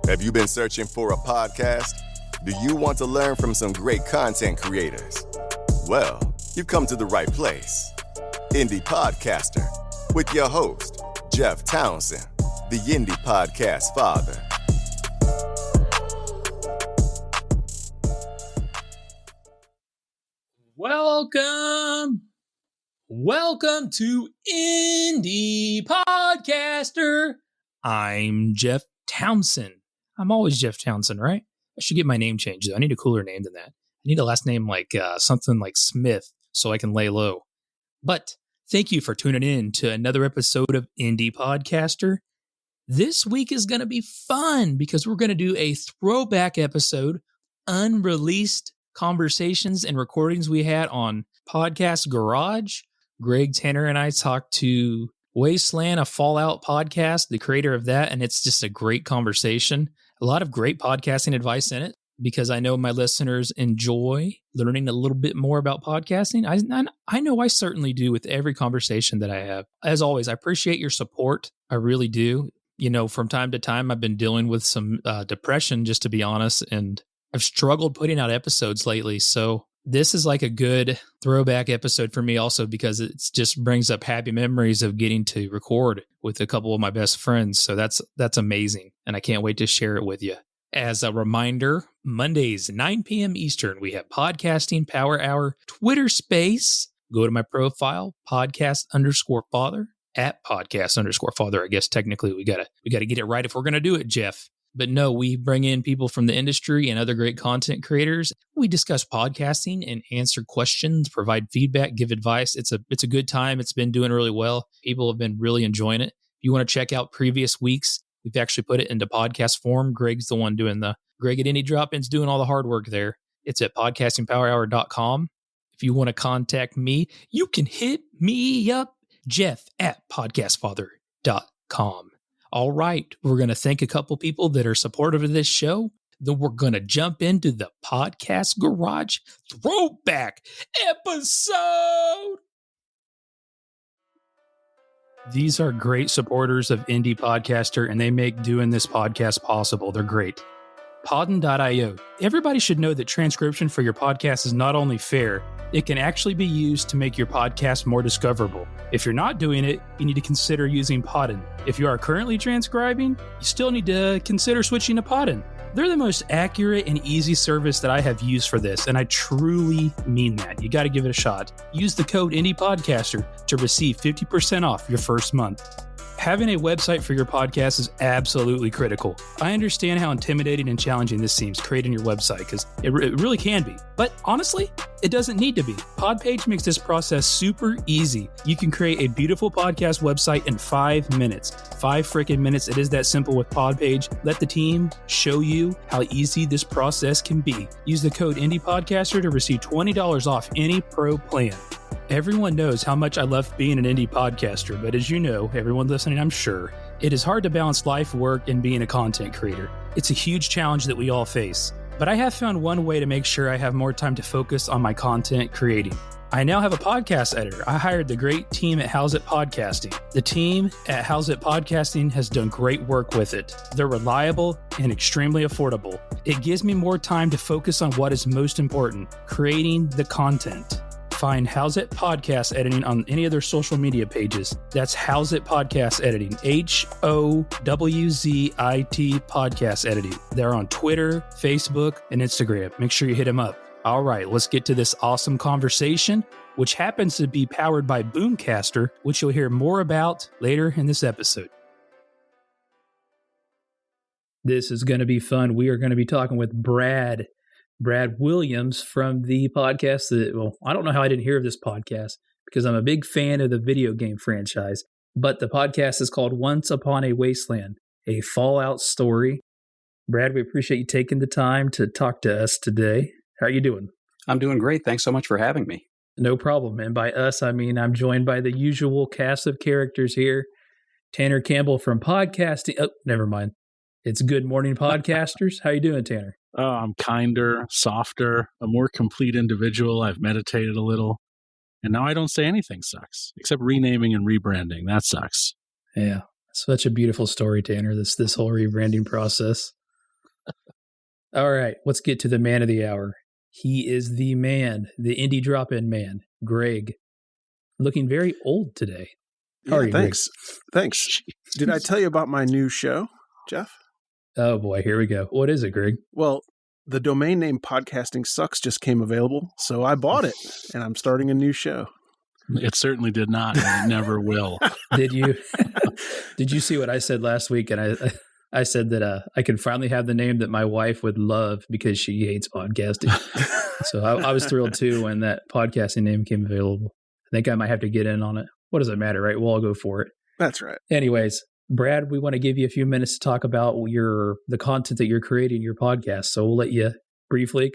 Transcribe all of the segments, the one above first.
Have you been searching for a podcast? Do you want to learn from some great content creators? Well, you've come to the right place. Indie Podcaster with your host, Jeff Townsend, the Indie Podcast Father. Welcome to Indie Podcaster. I'm Jeff Townsend. I'm always Jeff Townsend, right? I should get my name changed, though. I need a cooler name than that. I need a last name like something like Smith so I can lay low. But thank you for tuning in to another episode of Indie Podcaster. This week is going to be fun because we're going to do a throwback episode, unreleased conversations and recordings we had on Podcast Garage. Greg, Tanner, and I talked to Wasteland, a Fallout podcast, the creator of that, and it's just a great conversation. A lot of great podcasting advice in it because I know my listeners enjoy learning a little bit more about podcasting. I know I certainly do with every conversation that I have. As always, I appreciate your support. I really do. You know, from time to time, I've been dealing with some depression, just to be honest, and I've struggled putting out episodes lately. So this is like a good throwback episode for me also because it just brings up happy memories of getting to record with a couple of my best friends. So that's amazing. And I can't wait to share it with you. As a reminder, Mondays, 9 p.m. Eastern, we have Podcasting Power Hour Twitter Space. Go to my profile, podcast_father, at podcast_father. I guess technically we gotta get it right if we're gonna do it, Jeff. But no, we bring in people from the industry and other great content creators. We discuss podcasting and answer questions, provide feedback, give advice. It's a good time. It's been doing really well. People have been really enjoying it. If you want to check out previous weeks, we've actually put it into podcast form. Greg's the one doing Greg at Indie Drop-Ins doing all the hard work there. It's at podcastingpowerhour.com. If you want to contact me, you can hit me up, Jeff at podcastfather.com. All right, we're going to thank a couple people that are supportive of this show. Then we're going to jump into the Podcast Garage Throwback episode. These are great supporters of Indie Podcaster, and they make doing this podcast possible. They're great. Podden.io. Everybody should know that transcription for your podcast is not only fair, it can actually be used to make your podcast more discoverable. If you're not doing it, you need to consider using Podden. If you are currently transcribing, you still need to consider switching to Podden. They're the most accurate and easy service that I have used for this, and I truly mean that. You got to give it a shot. Use the code IndiePodcaster to receive 50% off your first month. Having a website for your podcast is absolutely critical. I understand how intimidating and challenging this seems, creating your website, because it really can be. But honestly, it doesn't need to be. Podpage makes this process super easy. You can create a beautiful podcast website in 5 minutes. 5 freaking minutes. It is that simple with Podpage. Let the team show you how easy this process can be. Use the code IndiePodcaster to receive $20 off any pro plan. Everyone knows how much I love being an indie podcaster, but as you know, everyone listening, I'm sure, it is hard to balance life, work, and being a content creator. It's a huge challenge that we all face. But I have found one way to make sure I have more time to focus on my content creating. I now have a podcast editor. I hired the great team at How's It Podcasting. The team at How's It Podcasting has done great work with it. They're reliable and extremely affordable. It gives me more time to focus on what is most important, creating the content. Find How's It Podcast Editing on any of their social media pages. That's How's It Podcast Editing. HOWZIT Podcast Editing. They're on Twitter, Facebook, and Instagram. Make sure you hit them up. All right, let's get to this awesome conversation, which happens to be powered by Boomcaster, which you'll hear more about later in this episode. This is going to be fun. We are going to be talking with Brad Williams from the podcast I don't know how I didn't hear of this podcast because I'm a big fan of the video game franchise, but the podcast is called Once Upon a Wasteland, a Fallout story. Brad, we appreciate you taking the time to talk to us today. How are you doing? I'm doing great. Thanks so much for having me. No problem. And by us, I mean I'm joined by the usual cast of characters here. Tanner Campbell from podcasting. Oh, never mind. It's Good Morning Podcasters. How you doing, Tanner? I'm kinder, softer, a more complete individual. I've meditated a little. And now I don't say anything sucks, except renaming and rebranding. That sucks. Yeah. Such a beautiful story, Tanner, this whole rebranding process. All right, let's get to the man of the hour. He is the man, the indie drop-in man, Greg. Looking very old today. How are you, thanks. Thanks. Did I tell you about my new show, Jeff? Oh boy, here we go. What is it, Greg? Well, the domain name Podcasting Sucks just came available, so I bought it, and I'm starting a new show. It certainly did not, and it never will. Did you? Did you see what I said last week? And I said that I can finally have the name that my wife would love because she hates podcasting. So I was thrilled too when that podcasting name came available. I think I might have to get in on it. What does it matter, right? We'll all go for it. That's right. Anyways, Brad, we want to give you a few minutes to talk about the content that you're creating in your podcast. So we'll let you briefly,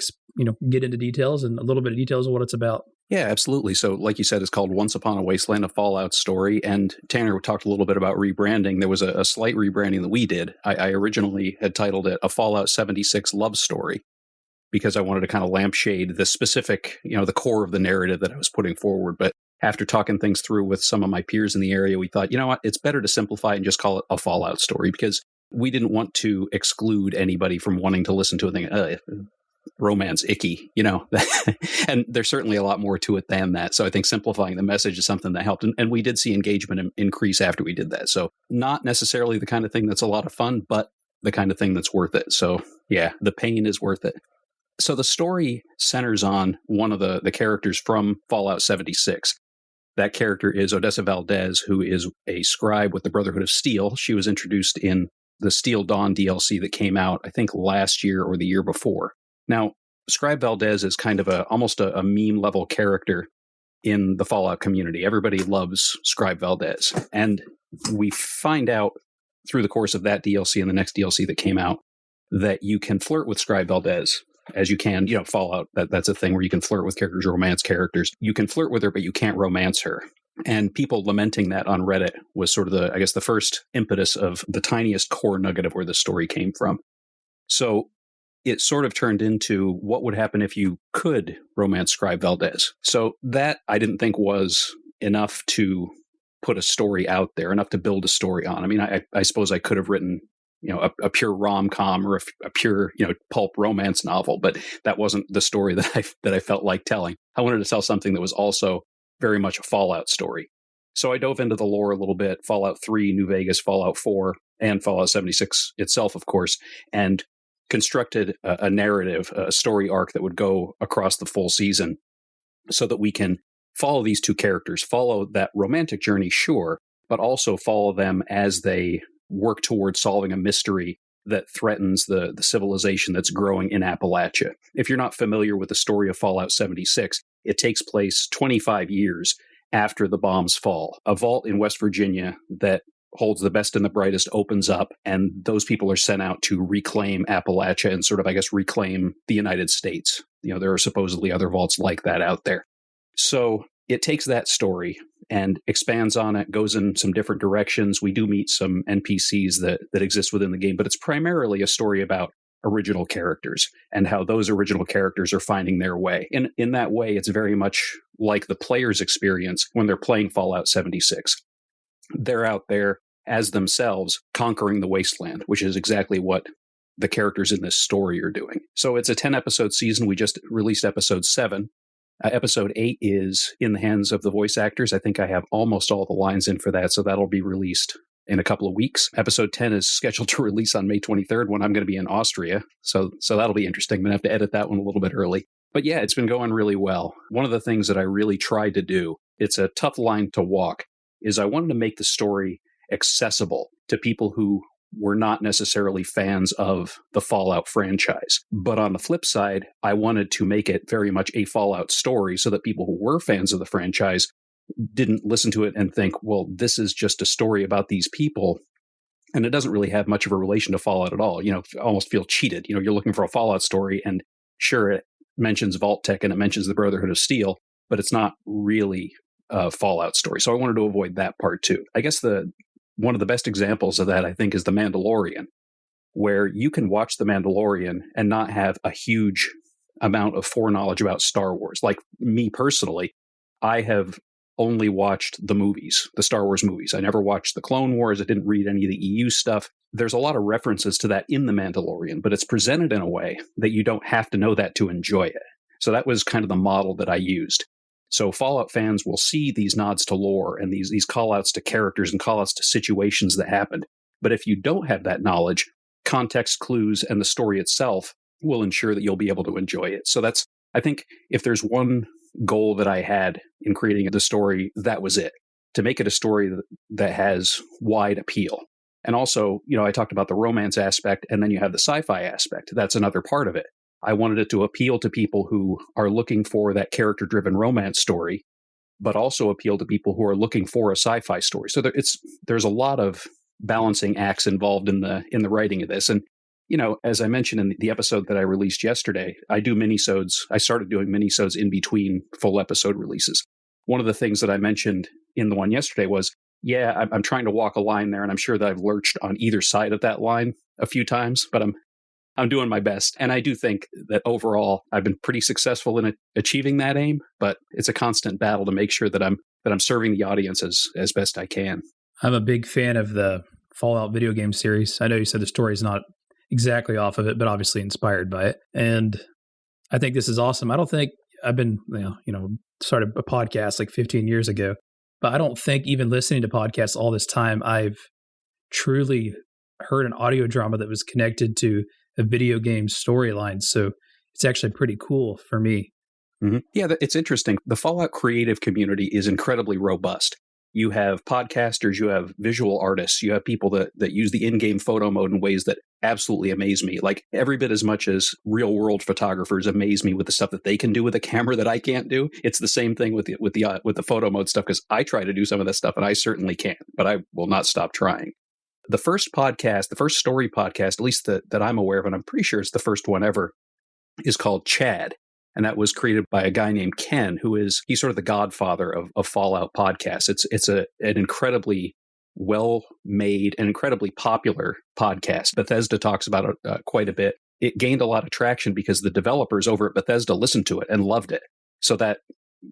get into details and a little bit of details of what it's about. Yeah, absolutely. So like you said, it's called Once Upon a Wasteland, a Fallout Story. And Tanner talked a little bit about rebranding. There was a slight rebranding that we did. I originally had titled it A Fallout 76 Love Story because I wanted to kind of lampshade the specific, the core of the narrative that I was putting forward. But after talking things through with some of my peers in the area, we thought, you know what, it's better to simplify and just call it A Fallout Story because we didn't want to exclude anybody from wanting to listen to a thing. Romance icky, and there's certainly a lot more to it than that. So I think simplifying the message is something that helped. And we did see engagement increase after we did that. So not necessarily the kind of thing that's a lot of fun, but the kind of thing that's worth it. So yeah, the pain is worth it. So the story centers on one of the characters from Fallout 76. That character is Odessa Valdez, who is a scribe with the Brotherhood of Steel. She was introduced in the Steel Dawn DLC that came out, I think, last year or the year before. Now, Scribe Valdez is kind of almost a meme-level character in the Fallout community. Everybody loves Scribe Valdez. And we find out through the course of that DLC and the next DLC that came out that you can flirt with Scribe Valdez as you can, Fallout. That's a thing where you can flirt with characters, romance characters. You can flirt with her, but you can't romance her. And people lamenting that on Reddit was sort of the first impetus of the tiniest core nugget of where the story came from. So it sort of turned into what would happen if you could romance Scribe Valdez. So that I didn't think was enough to put a story out there, enough to build a story on. I mean, I suppose I could have written, a pure rom-com or a pure, pulp romance novel, but that wasn't the story that I felt like telling. I wanted to tell something that was also very much a Fallout story. So I dove into the lore a little bit, Fallout 3, New Vegas, Fallout 4, and Fallout 76 itself, of course, and constructed a narrative, a story arc that would go across the full season so that we can follow these two characters, follow that romantic journey, sure, but also follow them as they work towards solving a mystery that threatens the civilization that's growing in Appalachia. If you're not familiar with the story of Fallout 76, it takes place 25 years after the bombs fall. A vault in West Virginia that holds the best and the brightest opens up, and those people are sent out to reclaim Appalachia and sort of, reclaim the United States. There are supposedly other vaults like that out there. So it takes that story and expands on it, goes in some different directions. We do meet some NPCs that exist within the game, but it's primarily a story about original characters and how those original characters are finding their way. And in that way, it's very much like the player's experience when they're playing Fallout 76. They're out there as themselves conquering the wasteland, which is exactly what the characters in this story are doing. So it's a 10-episode season. We just released episode 7. Episode 8 is in the hands of the voice actors. I think I have almost all the lines in for that, so that'll be released in a couple of weeks. Episode 10 is scheduled to release on May 23rd when I'm going to be in Austria, so that'll be interesting. I'm going to have to edit that one a little bit early. But yeah, it's been going really well. One of the things that I really tried to do, it's a tough line to walk, is I wanted to make the story accessible to people who were not necessarily fans of the Fallout franchise. But on the flip side, I wanted to make it very much a Fallout story so that people who were fans of the franchise didn't listen to it and think, well, this is just a story about these people. And it doesn't really have much of a relation to Fallout at all. Almost feel cheated. You're looking for a Fallout story, and sure, it mentions Vault Tech and it mentions the Brotherhood of Steel, but it's not really a Fallout story. So I wanted to avoid that part too. I guess one of the best examples of that, I think, is The Mandalorian, where you can watch The Mandalorian and not have a huge amount of foreknowledge about Star Wars. Like me personally, I have only watched the movies, the Star Wars movies. I never watched the Clone Wars. I didn't read any of the EU stuff. There's a lot of references to that in The Mandalorian, but it's presented in a way that you don't have to know that to enjoy it. So that was kind of the model that I used. So Fallout fans will see these nods to lore and these call-outs to characters and call-outs to situations that happened. But if you don't have that knowledge, context clues and the story itself will ensure that you'll be able to enjoy it. So that's, I think, if there's one goal that I had in creating the story, that was it. To make it a story that has wide appeal. And also, I talked about the romance aspect, and then you have the sci-fi aspect. That's another part of it. I wanted it to appeal to people who are looking for that character-driven romance story, but also appeal to people who are looking for a sci-fi story. So there's a lot of balancing acts involved in the writing of this. And, as I mentioned in the episode that I released yesterday, I do minisodes. I started doing minisodes in between full episode releases. One of the things that I mentioned in the one yesterday was, I'm trying to walk a line there, and I'm sure that I've lurched on either side of that line a few times, but I'm doing my best. And I do think that overall I've been pretty successful in achieving that aim, but it's a constant battle to make sure that I'm serving the audience as best I can. I'm a big fan of the Fallout video game series. I know you said the story is not exactly off of it, but obviously inspired by it. And I think this is awesome. I don't think I've been, started a podcast like 15 years ago, but I don't think even listening to podcasts all this time, I've truly heard an audio drama that was connected to a video game storyline. So it's actually pretty cool for me. Mm-hmm. Yeah, it's interesting. The Fallout creative community is incredibly robust. You have podcasters, you have visual artists, you have people that use the in-game photo mode in ways that absolutely amaze me. Like every bit as much as real-world photographers amaze me with the stuff that they can do with a camera that I can't do. It's the same thing with the photo mode stuff, because I try to do some of that stuff and I certainly can't, but I will not stop trying. The first story podcast, at least that I'm aware of, and I'm pretty sure it's the first one ever, is called Chad. And that was created by a guy named Ken, he's sort of the godfather of Fallout podcasts. It's an incredibly well-made and incredibly popular podcast. Bethesda talks about it quite a bit. It gained a lot of traction because the developers over at Bethesda listened to it and loved it. So that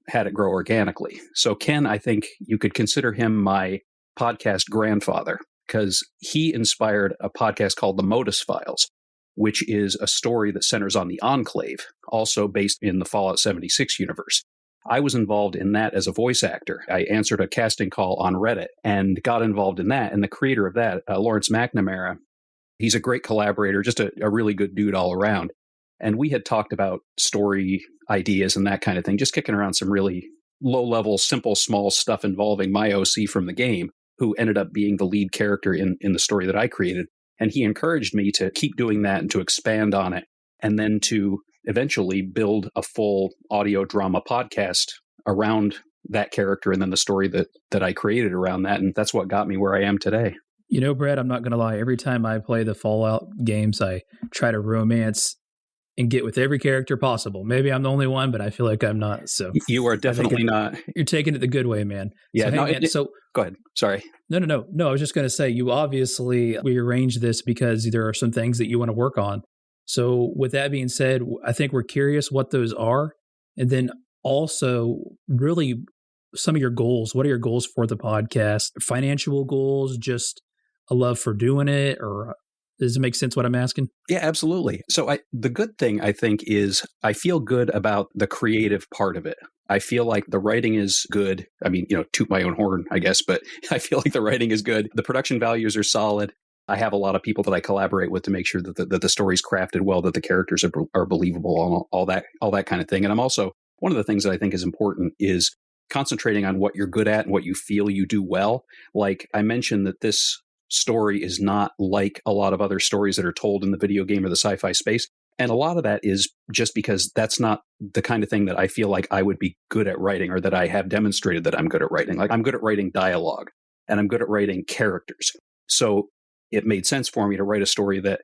had it grow organically. So Ken, I think you could consider him my podcast grandfather, because he inspired a podcast called The Modus Files, which is a story that centers on the Enclave, also based in the Fallout 76 universe. I was involved in that as a voice actor. I answered a casting call on Reddit and got involved in that. And the creator of that, Lawrence McNamara, he's a great collaborator, just a really good dude all around. And we had talked about story ideas and that kind of thing, just kicking around some really low-level, simple, small stuff involving my OC from the game, who ended up being the lead character in the story that I created. And he encouraged me to keep doing that and to expand on it, and then to eventually build a full audio drama podcast around that character and then the story that I created around that. And that's what got me where I am today. Brad, I'm not going to lie. Every time I play the Fallout games, I try to romance and get with every character possible. Maybe I'm the only one, but I feel like I'm not. So you are definitely not. You're taking it the good way, man. Yeah. So go ahead. Sorry. No. I was just going to say, you obviously rearranged this because there are some things that you want to work on. So with that being said, I think we're curious what those are. And then also really some of your goals. What are your goals for the podcast? Financial goals, just a love for doing it, or does it make sense what I'm asking? Yeah, absolutely. So the good thing, I think, is I feel good about the creative part of it. I feel like the writing is good. I mean, toot my own horn, I guess, but I feel like the writing is good. The production values are solid. I have a lot of people that I collaborate with to make sure that the story's crafted well, that the characters are believable, all that kind of thing. And I'm also, one of the things that I think is important is concentrating on what you're good at and what you feel you do well. Like I mentioned that this story is not like a lot of other stories that are told in the video game or the sci-fi space. And a lot of that is just because that's not the kind of thing that I feel like I would be good at writing, or that I have demonstrated that I'm good at writing. Like I'm good at writing dialogue and I'm good at writing characters. So it made sense for me to write a story that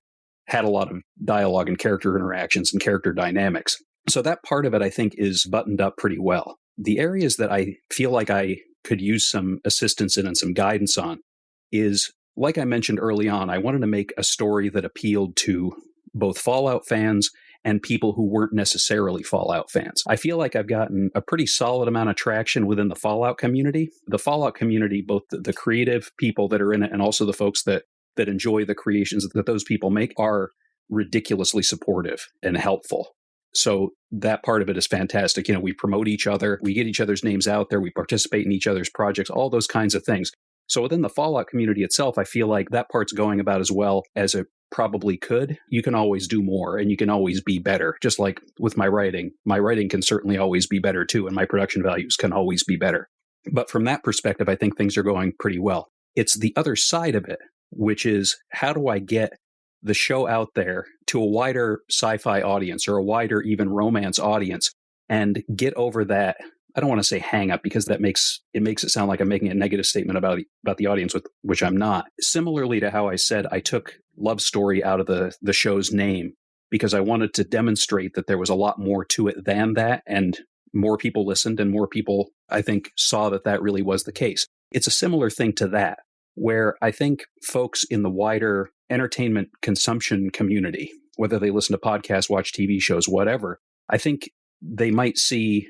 had a lot of dialogue and character interactions and character dynamics. So that part of it, I think, is buttoned up pretty well. The areas that I feel like I could use some assistance in and some guidance on is, like I mentioned early on, I wanted to make a story that appealed to both Fallout fans and people who weren't necessarily Fallout fans. I feel like I've gotten a pretty solid amount of traction within the Fallout community. The Fallout community, both the creative people that are in it and also the folks that enjoy the creations that those people make, are ridiculously supportive and helpful. So that part of it is fantastic. We promote each other, we get each other's names out there, we participate in each other's projects, all those kinds of things. So within the Fallout community itself, I feel like that part's going about as well as it probably could. You can always do more and you can always be better. Just like with my writing can certainly always be better too, and my production values can always be better. But from that perspective, I think things are going pretty well. It's the other side of it, which is how do I get the show out there to a wider sci-fi audience or a wider even romance audience and get over that. I don't want to say hang up because that makes it sound like I'm making a negative statement about the audience, with which I'm not. Similarly to how I said I took Love Story out of the show's name because I wanted to demonstrate that there was a lot more to it than that, and more people listened and more people, I think, saw that really was the case. It's a similar thing to that, where I think folks in the wider entertainment consumption community, whether they listen to podcasts, watch TV shows, whatever, I think they might see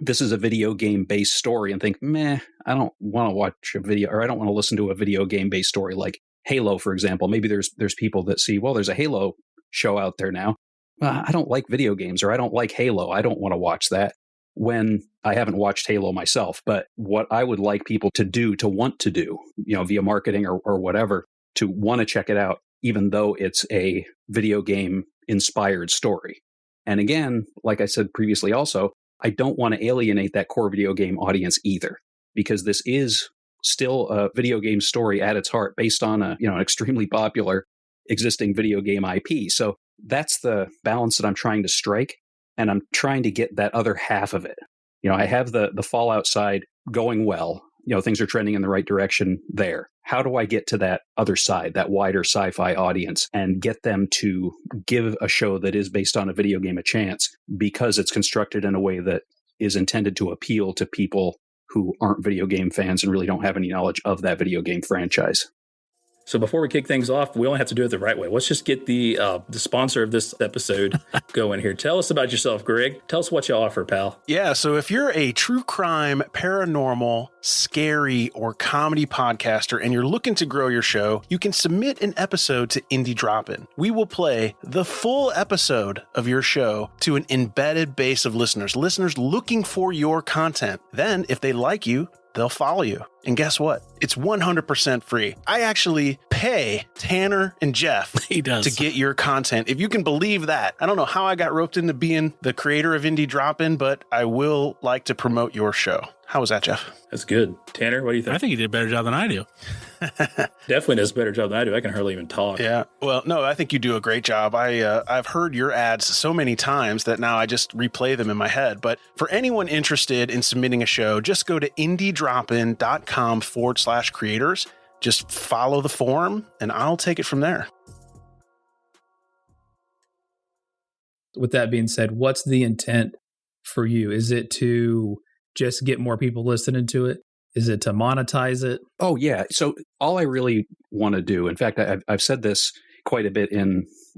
this is a video game based story and think, meh, I don't want to watch a video, or I don't want to listen to a video game based story like Halo, for example. Maybe there's people that see, well, there's a Halo show out there now. I don't like video games, or I don't like Halo. I don't want to watch that, when I haven't watched Halo myself. But what I would like people to do, to want to do, via marketing or whatever, to want to check it out, even though it's a video game inspired story. And again, like I said previously also, I don't want to alienate that core video game audience either, because this is still a video game story at its heart, based on an extremely popular existing video game IP. So that's the balance that I'm trying to strike, and I'm trying to get that other half of it. I have the Fallout side going well. Things are trending in the right direction there. How do I get to that other side, that wider sci-fi audience, and get them to give a show that is based on a video game a chance, because it's constructed in a way that is intended to appeal to people who aren't video game fans and really don't have any knowledge of that video game franchise? So before we kick things off, we only have to do it the right way. Let's just get the sponsor of this episode going here. Tell us about yourself, Greg. Tell us what you offer, pal. Yeah, so if you're a true crime, paranormal, scary, or comedy podcaster and you're looking to grow your show, you can submit an episode to Indie Drop-In. We will play the full episode of your show to an embedded base of listeners looking for your content. Then, if they like you, they'll follow you. And guess what? It's 100% free. I actually pay Tanner and Jeff to get your content. If you can believe that. I don't know how I got roped into being the creator of Indie Drop-In, but I will like to promote your show. How was that, Jeff? That's good. Tanner, what do you think? I think you did a better job than I do. Definitely does a better job than I do. I can hardly even talk. Yeah. Well, no, I think you do a great job. I've heard your ads so many times that now I just replay them in my head. But for anyone interested in submitting a show, just go to indiedropin.com/creators. Just follow the form and I'll take it from there. With that being said, what's the intent for you? Is it to just get more people listening to it? Is it to monetize it? Oh, yeah. So all I really want to do, in fact, I've said this quite a bit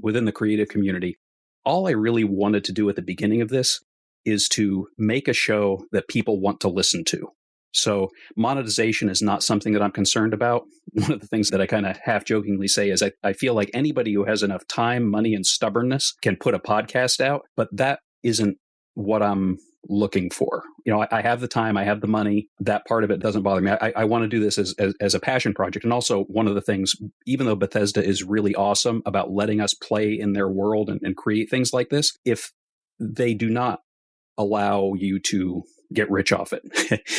within the creative community. All I really wanted to do at the beginning of this is to make a show that people want to listen to. So monetization is not something that I'm concerned about. One of the things that I kind of half jokingly say is I feel like anybody who has enough time, money, and stubbornness can put a podcast out, but that isn't what I'm looking for. I have the time, I have the money. That part of it doesn't bother me. I want to do this as a passion project. And also one of the things, even though Bethesda is really awesome about letting us play in their world and create things like this, if they do not allow you to get rich off it.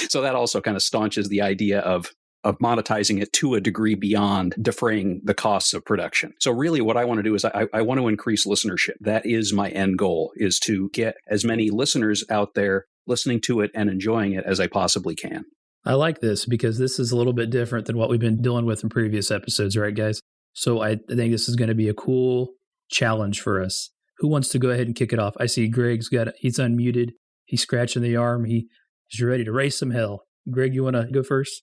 So that also kind of staunches the idea of monetizing it to a degree beyond defraying the costs of production. So really what I want to do is I want to increase listenership. That is my end goal, is to get as many listeners out there listening to it and enjoying it as I possibly can. I like this because this is a little bit different than what we've been dealing with in previous episodes, right, guys? So I think this is going to be a cool challenge for us. Who wants to go ahead and kick it off? I see Greg's he's unmuted. He's scratching the arm. He's ready to raise some hell. Greg, you want to go first?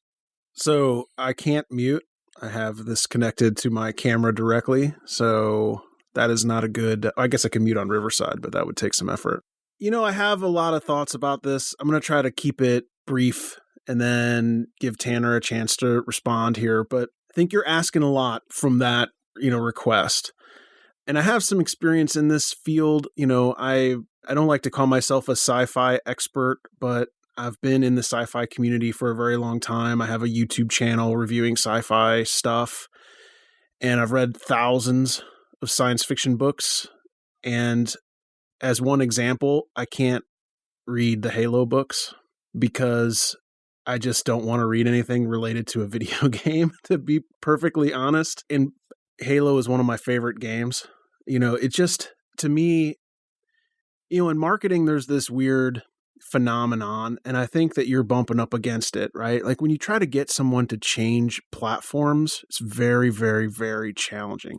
So I can't mute. I have this connected to my camera directly. So That is not a good, I guess I could mute on Riverside, but that would take some effort. I have a lot of thoughts about this. I'm going to try to keep it brief and then give Tanner a chance to respond here. But I think you're asking a lot from that, request. And I have some experience in this field. I don't like to call myself a sci-fi expert, but I've been in the sci-fi community for a very long time. I have a YouTube channel reviewing sci-fi stuff, and I've read thousands of science fiction books. And as one example, I can't read the Halo books because I just don't want to read anything related to a video game, to be perfectly honest. And Halo is one of my favorite games. It just, to me, in marketing, there's this weird phenomenon, and I think that you're bumping up against it, right? Like when you try to get someone to change platforms, it's very, very, very challenging.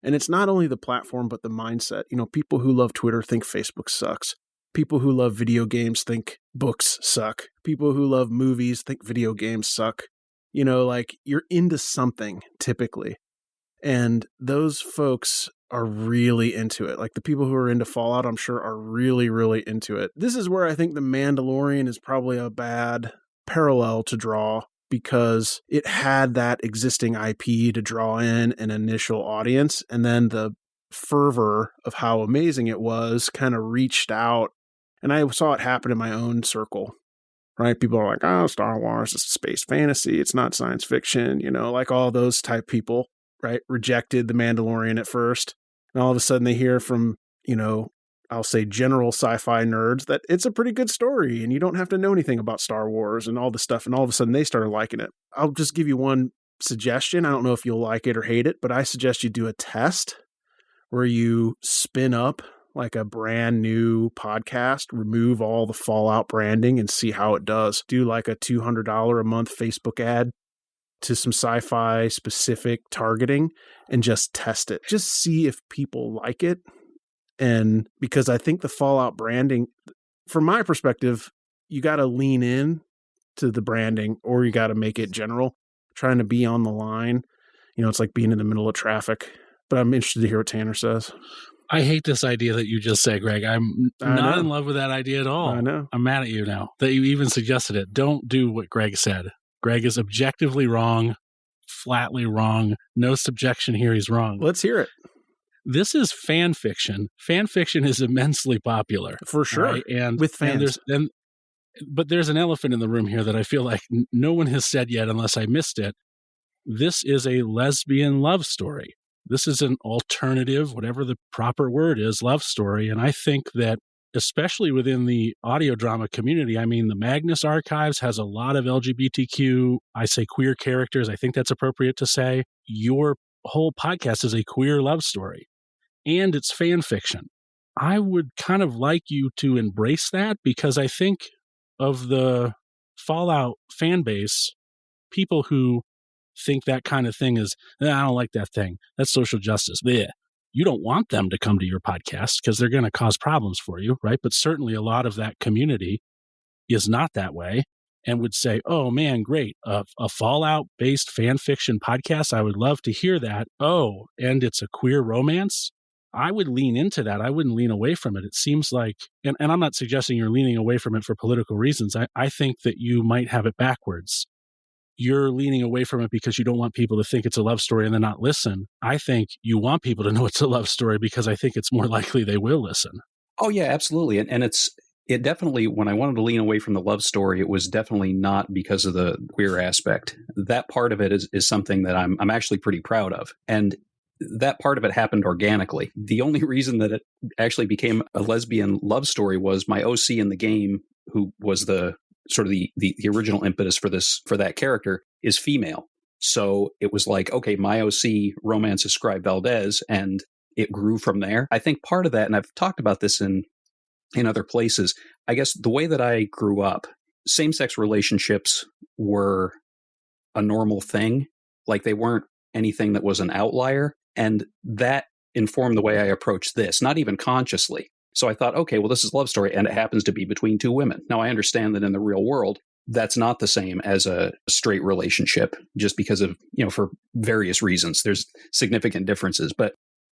And it's not only the platform, but the mindset. People who love Twitter think Facebook sucks. People who love video games think books suck. People who love movies think video games suck. You're into something typically. And those folks are really into it. Like the people who are into Fallout, I'm sure, are really, really into it. This is where I think The Mandalorian is probably a bad parallel to draw, because it had that existing IP to draw in an initial audience. And then the fervor of how amazing it was kind of reached out. And I saw it happen in my own circle, right? People are like, oh, Star Wars is space fantasy. It's not science fiction, like all those type people, right? Rejected The Mandalorian at first. And all of a sudden they hear from, I'll say general sci-fi nerds that it's a pretty good story and you don't have to know anything about Star Wars and all this stuff. And all of a sudden they started liking it. I'll just give you one suggestion. I don't know if you'll like it or hate it, but I suggest you do a test where you spin up like a brand new podcast, remove all the Fallout branding and see how it does. Do like a $200 a month Facebook ad to some sci-fi specific targeting and just test it. Just see if people like it. And because I think the Fallout branding, from my perspective, you got to lean in to the branding or you got to make it general. Trying to be on the line, it's like being in the middle of traffic. But I'm interested to hear what Tanner says. I hate this idea that you just said, Greg. I'm not in love with that idea at all. I know. I'm mad at you now that you even suggested it. Don't do what Greg said. Greg is objectively wrong, flatly wrong. No subjection here. He's wrong. Let's hear it. This is fan fiction. Fan fiction is immensely popular. For sure. Right? And with fans. But there's an elephant in the room here that I feel like no one has said yet unless I missed it. This is a lesbian love story. This is an alternative, whatever the proper word is, love story. And I think that especially within the audio drama community, the Magnus Archives has a lot of LGBTQ, I say queer characters. I think that's appropriate to say. Your whole podcast is a queer love story. And it's fan fiction. I would kind of like you to embrace that, because I think of the Fallout fan base, people who think that kind of thing is, I don't like that thing. That's social justice. Blech. You don't want them to come to your podcast because they're going to cause problems for you, right? But certainly a lot of that community is not that way and would say, oh man, great. A Fallout-based fan fiction podcast. I would love to hear that. Oh, and it's a queer romance. I would lean into that. I wouldn't lean away from it. It seems like, and I'm not suggesting you're leaning away from it for political reasons. I think that you might have it backwards. You're leaning away from it because you don't want people to think it's a love story and then not listen. I think you want people to know it's a love story because I think it's more likely they will listen. Oh, yeah, absolutely. And it definitely, when I wanted to lean away from the love story, it was definitely not because of the queer aspect. That part of it is something that I'm actually pretty proud of. And that part of it happened organically. The only reason that it actually became a lesbian love story was my OC in the game, who was the sort of the original impetus for that character, is female. So it was like, okay, my OC romances Scribe Valdez, and it grew from there. I think part of that, and I've talked about this in other places, I guess the way that I grew up, same-sex relationships were a normal thing. Like they weren't anything that was an outlier. And that informed the way I approached this, not even consciously. So I thought, okay, well, this is a love story, and it happens to be between two women. Now, I understand that in the real world, that's not the same as a straight relationship, just because of, for various reasons. There's significant differences. But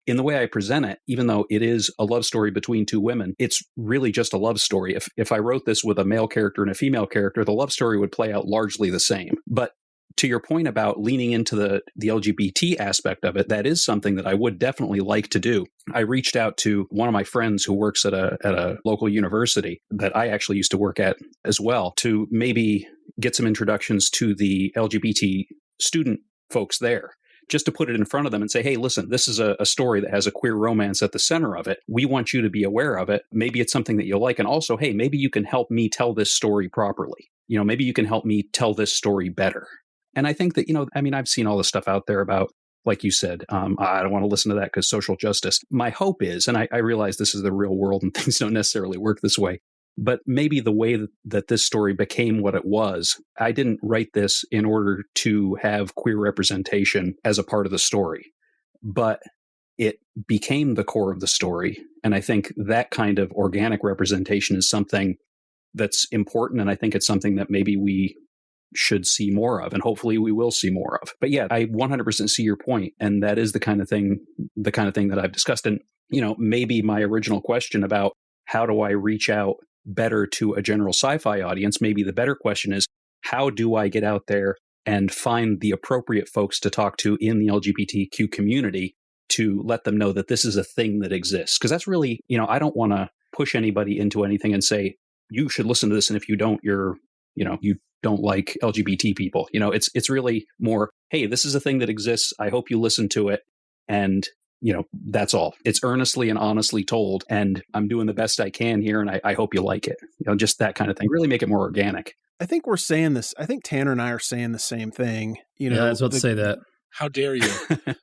in the way I present it, even though it is a love story between two women, it's really just a love story. If I wrote this with a male character and a female character, the love story would play out largely the same. But to your point about leaning into the LGBT aspect of it, that is something that I would definitely like to do. I reached out to one of my friends who works at a local university that I actually used to work at as well, to maybe get some introductions to the LGBT student folks there, just to put it in front of them and say, hey, listen, this is a story that has a queer romance at the center of it. We want you to be aware of it. Maybe it's something that you'll like. And also, hey, maybe you can help me tell this story properly. Maybe you can help me tell this story better. And I think that, I've seen all this stuff out there about, like you said, I don't want to listen to that because social justice. My hope is, and I realize this is the real world and things don't necessarily work this way, but maybe the way that this story became what it was, I didn't write this in order to have queer representation as a part of the story, but it became the core of the story. And I think that kind of organic representation is something that's important. And I think it's something that maybe we should see more of, and hopefully we will see more of. But yeah, I 100% see your point, and that is the kind of thing that I've discussed. And maybe my original question about how do I reach out better to a general sci-fi audience, maybe the better question is, how do I get out there and find the appropriate folks to talk to in the LGBTQ community to let them know that this is a thing that exists? Because that's really, I don't want to push anybody into anything and say, you should listen to this, and if you don't, you don't like LGBT people. It's really more, hey, this is a thing that exists. I hope you listen to it. And, that's all. It's earnestly and honestly told. And I'm doing the best I can here. And I hope you like it. Just that kind of thing. Really make it more organic. I think we're saying this. I think Tanner and I are saying the same thing. Yeah, I was about to say that. How dare you?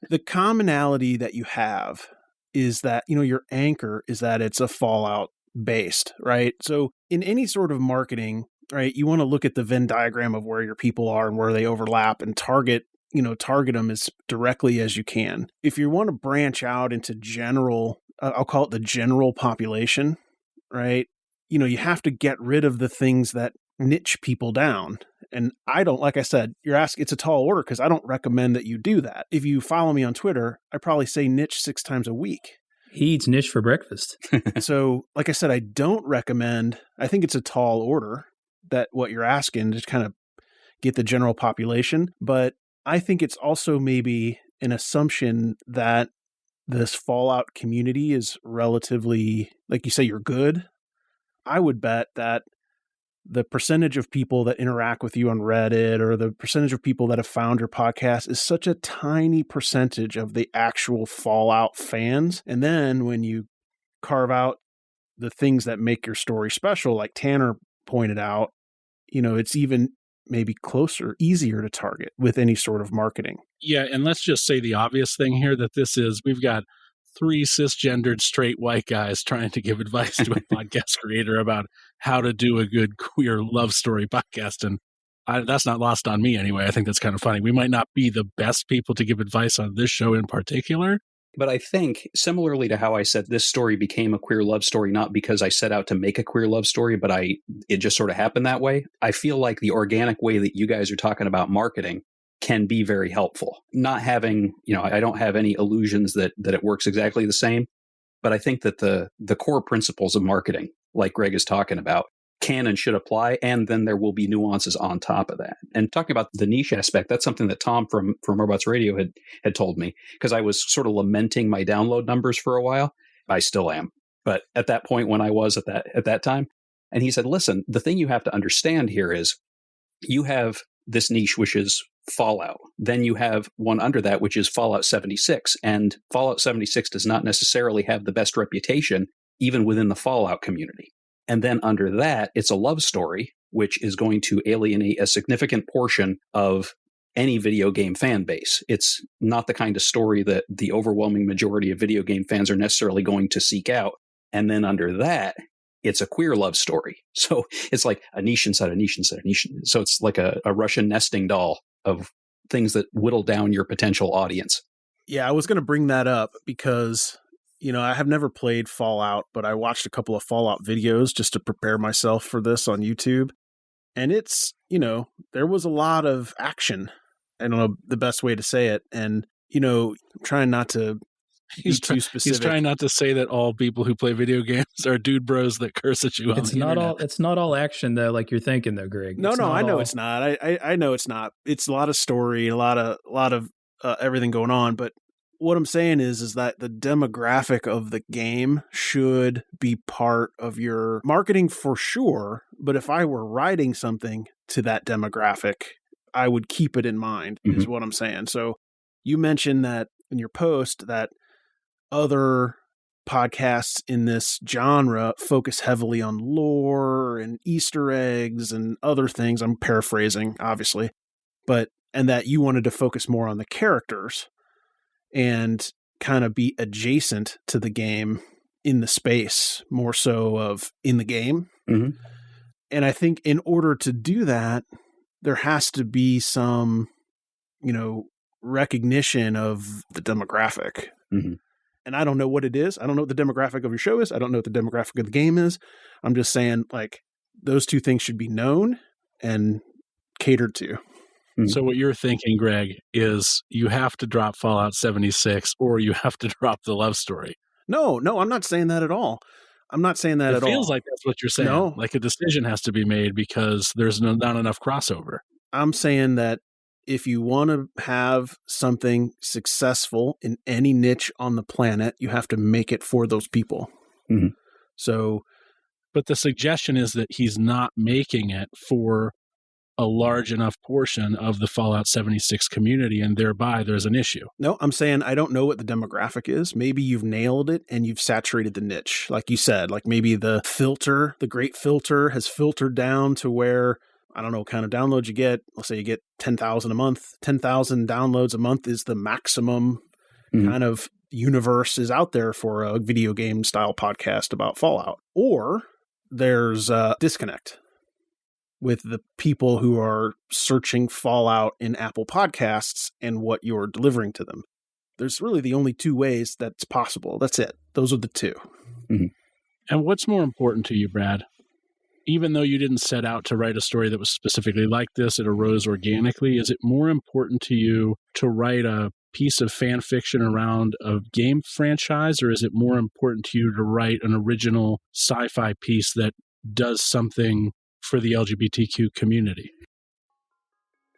The commonality that you have is that, your anchor is that it's a Fallout based, right? So in any sort of marketing, right, you want to look at the Venn diagram of where your people are and where they overlap and target them as directly as you can. If you want to branch out into general, I'll call it the general population, right? You have to get rid of the things that niche people down. And I don't, like I said, it's a tall order because I don't recommend that you do that. If you follow me on Twitter, I probably say niche 6 times a week. He eats niche for breakfast. So, like I said, I don't recommend, I think it's a tall order that what you're asking to kind of get the general population. But I think it's also maybe an assumption that this Fallout community is relatively, like you say, you're good. I would bet that the percentage of people that interact with you on Reddit or the percentage of people that have found your podcast is such a tiny percentage of the actual Fallout fans. And then when you carve out the things that make your story special, like Tanner pointed out, it's even maybe easier to target with any sort of marketing. Yeah, and let's just say the obvious thing here that we've got 3 cisgendered straight white guys trying to give advice to a podcast creator about how to do a good queer love story podcast. And that's not lost on me anyway. I think that's kind of funny. We might not be the best people to give advice on this show in particular. But I think, similarly to how I said this story became a queer love story, not because I set out to make a queer love story, but it just sort of happened that way. I feel like the organic way that you guys are talking about marketing can be very helpful. Not having, I don't have any illusions that it works exactly the same, but I think that the core principles of marketing, like Greg is talking about, can and should apply, and then there will be nuances on top of that. And talking about the niche aspect, that's something that Tom from Robots Radio had told me, because I was sort of lamenting my download numbers for a while. I still am, but at that point when I was at that time, and he said, listen, the thing you have to understand here is you have this niche, which is Fallout. Then you have one under that, which is Fallout 76. And Fallout 76 does not necessarily have the best reputation, even within the Fallout community. And then under that, it's a love story, which is going to alienate a significant portion of any video game fan base. It's not the kind of story that the overwhelming majority of video game fans are necessarily going to seek out. And then under that, it's a queer love story. So it's like a niche inside a niche inside a niche. So it's like a Russian nesting doll of things that whittle down your potential audience. Yeah, I was going to bring that up because, I have never played Fallout, but I watched a couple of Fallout videos just to prepare myself for this on YouTube. And it's, there was a lot of action. I don't know the best way to say it. And, trying not to He's too specific. He's trying not to say that all people who play video games are dude bros that curse at you on It's the not internet. all. It's not all action though, like you're thinking though, Greg. No, It's no, not I know all- it's not. I know it's not. It's a lot of story, a lot of everything going on. But what I'm saying is that the demographic of the game should be part of your marketing for sure. But if I were writing something to that demographic, I would keep it in mind, is what I'm saying. So you mentioned that in your post that other podcasts in this genre focus heavily on lore and Easter eggs and other things. I'm paraphrasing, obviously, and that you wanted to focus more on the characters and kind of be adjacent to the game in the space, more so of in the game. Mm-hmm. And I think in order to do that, there has to be some, recognition of the demographic. Mm-hmm. And I don't know what it is. I don't know what the demographic of your show is. I don't know what the demographic of the game is. I'm just saying, like, those two things should be known and catered to. So what you're thinking, Greg, is you have to drop Fallout 76 or you have to drop the love story. No, I'm not saying that at all. I'm not saying that at all. It feels like that's what you're saying. No. Like a decision has to be made because there's not enough crossover. I'm saying that if you want to have something successful in any niche on the planet, you have to make it for those people. Mm-hmm. So, but the suggestion is that he's not making it for a large enough portion of the Fallout 76 community, and thereby there's an issue. No, I'm saying I don't know what the demographic is. Maybe you've nailed it and you've saturated the niche. Like you said, like maybe the great filter has filtered down to where, I don't know what kind of downloads you get. Let's say you get 10,000 a month. 10,000 downloads a month is the maximum kind of universe is out there for a video game style podcast about Fallout. Or there's a disconnect with the people who are searching Fallout in Apple Podcasts and what you're delivering to them. There's really the only two ways that's possible. That's it. Those are the two. Mm-hmm. And what's more important to you, Brad? Even though you didn't set out to write a story that was specifically like this, it arose organically. Is it more important to you to write a piece of fan fiction around a game franchise, or is it more important to you to write an original sci-fi piece that does something for the LGBTQ community?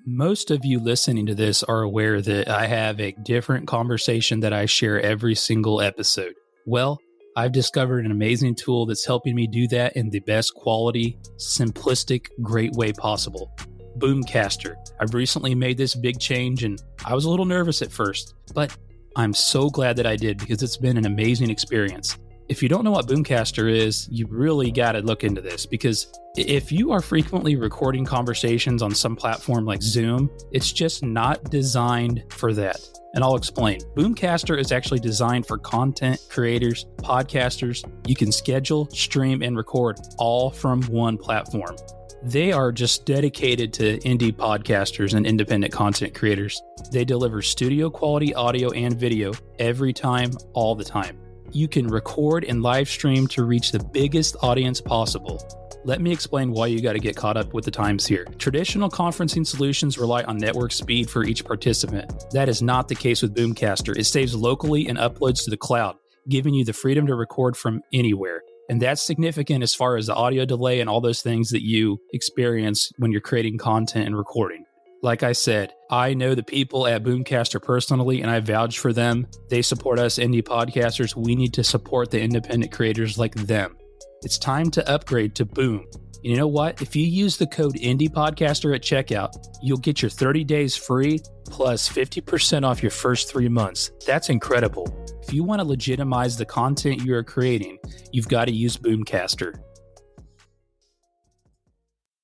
Most of you listening to this are aware that I have a different conversation that I share every single episode. Well, I've discovered an amazing tool that's helping me do that in the best quality, simplistic, great way possible. Boomcaster. I've recently made this big change and I was a little nervous at first, but I'm so glad that I did because it's been an amazing experience. If you don't know what Boomcaster is, you really got to look into this, because if you are frequently recording conversations on some platform like Zoom, it's just not designed for that. And I'll explain. Boomcaster is actually designed for content creators, podcasters. You can schedule, stream, and record all from one platform. They are just dedicated to indie podcasters and independent content creators. They deliver studio quality audio and video every time, all the time. You can record and live stream to reach the biggest audience possible. Let me explain why you got to get caught up with the times here. Traditional conferencing solutions rely on network speed for each participant. That is not the case with Boomcaster. It saves locally and uploads to the cloud, giving you the freedom to record from anywhere. And that's significant as far as the audio delay and all those things that you experience when you're creating content and recording. Like I said, I know the people at Boomcaster personally, and I vouch for them. They support us indie podcasters. We need to support the independent creators like them. It's time to upgrade to Boom. And you know what? If you use the code IndiePodcaster at checkout, you'll get your 30 days free plus 50% off your first 3 months. That's incredible. If you want to legitimize the content you are creating, you've got to use Boomcaster.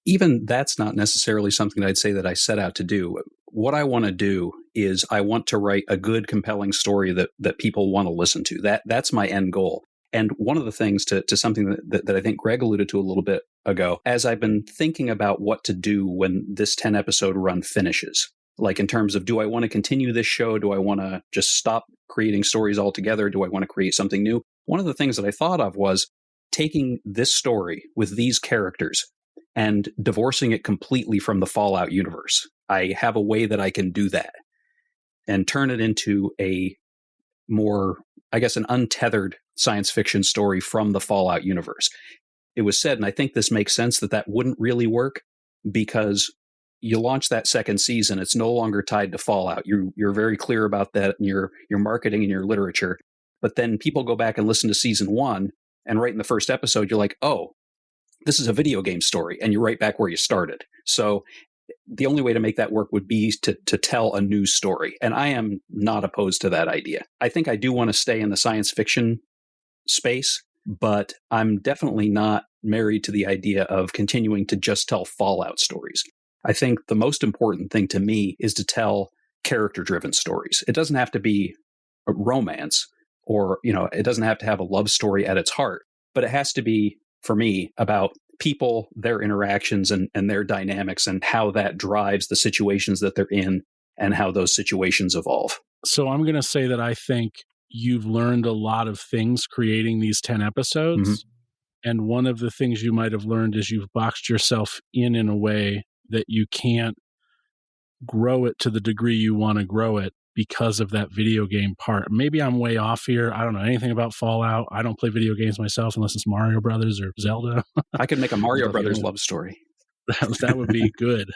Even that's not necessarily something that I'd say that I set out to do. What I want to do is I want to write a good, compelling story that people want to listen to. That's my end goal. And one of the things to something that I think Greg alluded to a little bit ago, as I've been thinking about what to do when this 10-episode run finishes, like in terms of, do I want to continue this show? Do I want to just stop creating stories altogether? Do I want to create something new? One of the things that I thought of was taking this story with these characters and divorcing it completely from the Fallout universe. I have a way that I can do that and turn it into a more I guess, an untethered science fiction story from the Fallout universe. It was said, and I think this makes sense, that wouldn't really work because you launch that second season, it's no longer tied to Fallout. You're very clear about that in your marketing and your literature. But then people go back and listen to season 1, and right in the first episode, you're like, oh, this is a video game story, and you're right back where you started. So the only way to make that work would be to tell a new story. And I am not opposed to that idea. I think I do want to stay in the science fiction space, but I'm definitely not married to the idea of continuing to just tell Fallout stories. I think the most important thing to me is to tell character-driven stories. It doesn't have to be a romance, or, it doesn't have to have a love story at its heart, but it has to be, for me, about people, their interactions, and their dynamics, and how that drives the situations that they're in and how those situations evolve. So I'm going to say that I think you've learned a lot of things creating these 10 episodes. Mm-hmm. And one of the things you might have learned is you've boxed yourself in a way that you can't grow it to the degree you want to grow it because of that video game part. Maybe I'm way off here. I don't know anything about Fallout. I don't play video games myself unless it's Mario Brothers or Zelda. I could make a Mario Brothers love story. That would be good.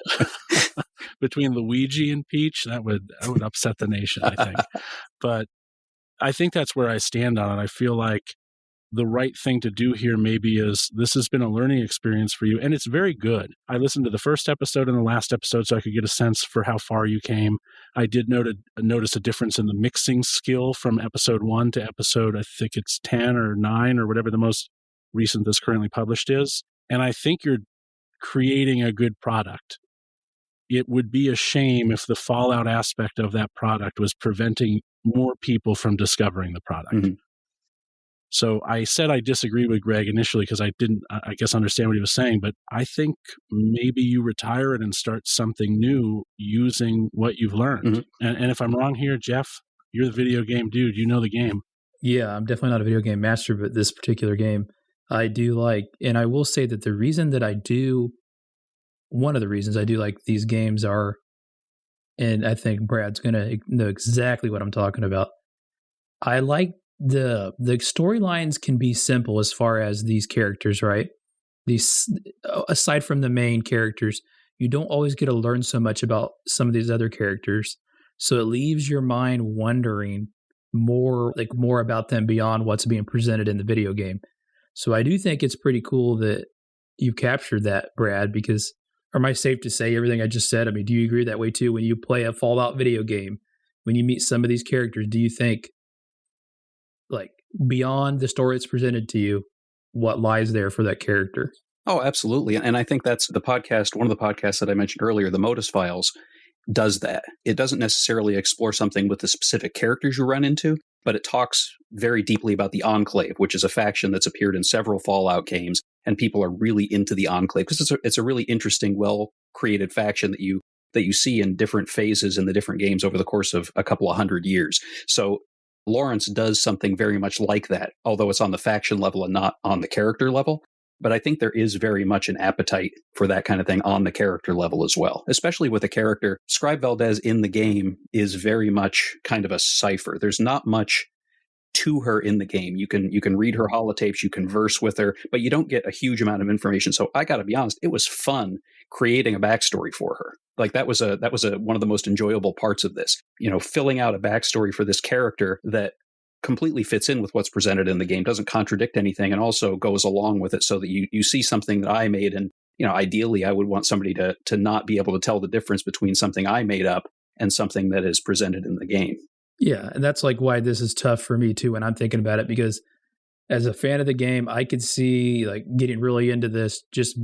Between Luigi and Peach, that would upset the nation, I think. But I think that's where I stand on it. I feel like the right thing to do here maybe is, this has been a learning experience for you, and it's very good. I listened to the first episode and the last episode so I could get a sense for how far you came. I did notice a difference in the mixing skill from episode 1 to episode, I think it's 10 or 9 or whatever the most recent that's currently published is. And I think you're creating a good product. It would be a shame if the Fallout aspect of that product was preventing more people from discovering the product. Mm-hmm. So I said I disagreed with Greg initially because I didn't, I guess, understand what he was saying, but I think maybe you retire it and start something new using what you've learned. Mm-hmm. And if I'm wrong here, Jeff, you're the video game dude. You know the game. Yeah, I'm definitely not a video game master, but this particular game I do like. And I will say that one of the reasons I do like these games are, and I think Brad's going to know exactly what I'm talking about. I like the storylines can be simple as far as these characters, right? These, aside from the main characters, you don't always get to learn so much about some of these other characters. So it leaves your mind wondering more about them beyond what's being presented in the video game. So I do think it's pretty cool that you've captured that, Brad, because, or am I safe to say everything I just said? I mean, do you agree that way too? When you play a Fallout video game, when you meet some of these characters, do you think, like, beyond the story that's presented to you, what lies there for that character? Oh, absolutely. And I think that's the podcast, one of the podcasts that I mentioned earlier, the Modus Files, does that. It doesn't necessarily explore something with the specific characters you run into, but it talks very deeply about the Enclave, which is a faction that's appeared in several Fallout games, and people are really into the Enclave because it's a really interesting, well-created faction that you see in different phases in the different games over the course of a couple of 100 years. So Lawrence does something very much like that, although it's on the faction level and not on the character level. But I think there is very much an appetite for that kind of thing on the character level as well, especially with a character. Scribe Valdez in the game is very much kind of a cipher. There's not much to her in the game. You can read her holotapes, you converse with her, but you don't get a huge amount of information. So I got to be honest, it was fun creating a backstory for her. Like that was one of the most enjoyable parts of this, filling out a backstory for this character that completely fits in with what's presented in the game, doesn't contradict anything, and also goes along with it so that you see something that I made. And, ideally I would want somebody to not be able to tell the difference between something I made up and something that is presented in the game. Yeah. And that's like why this is tough for me too when I'm thinking about it, because as a fan of the game, I could see like getting really into this just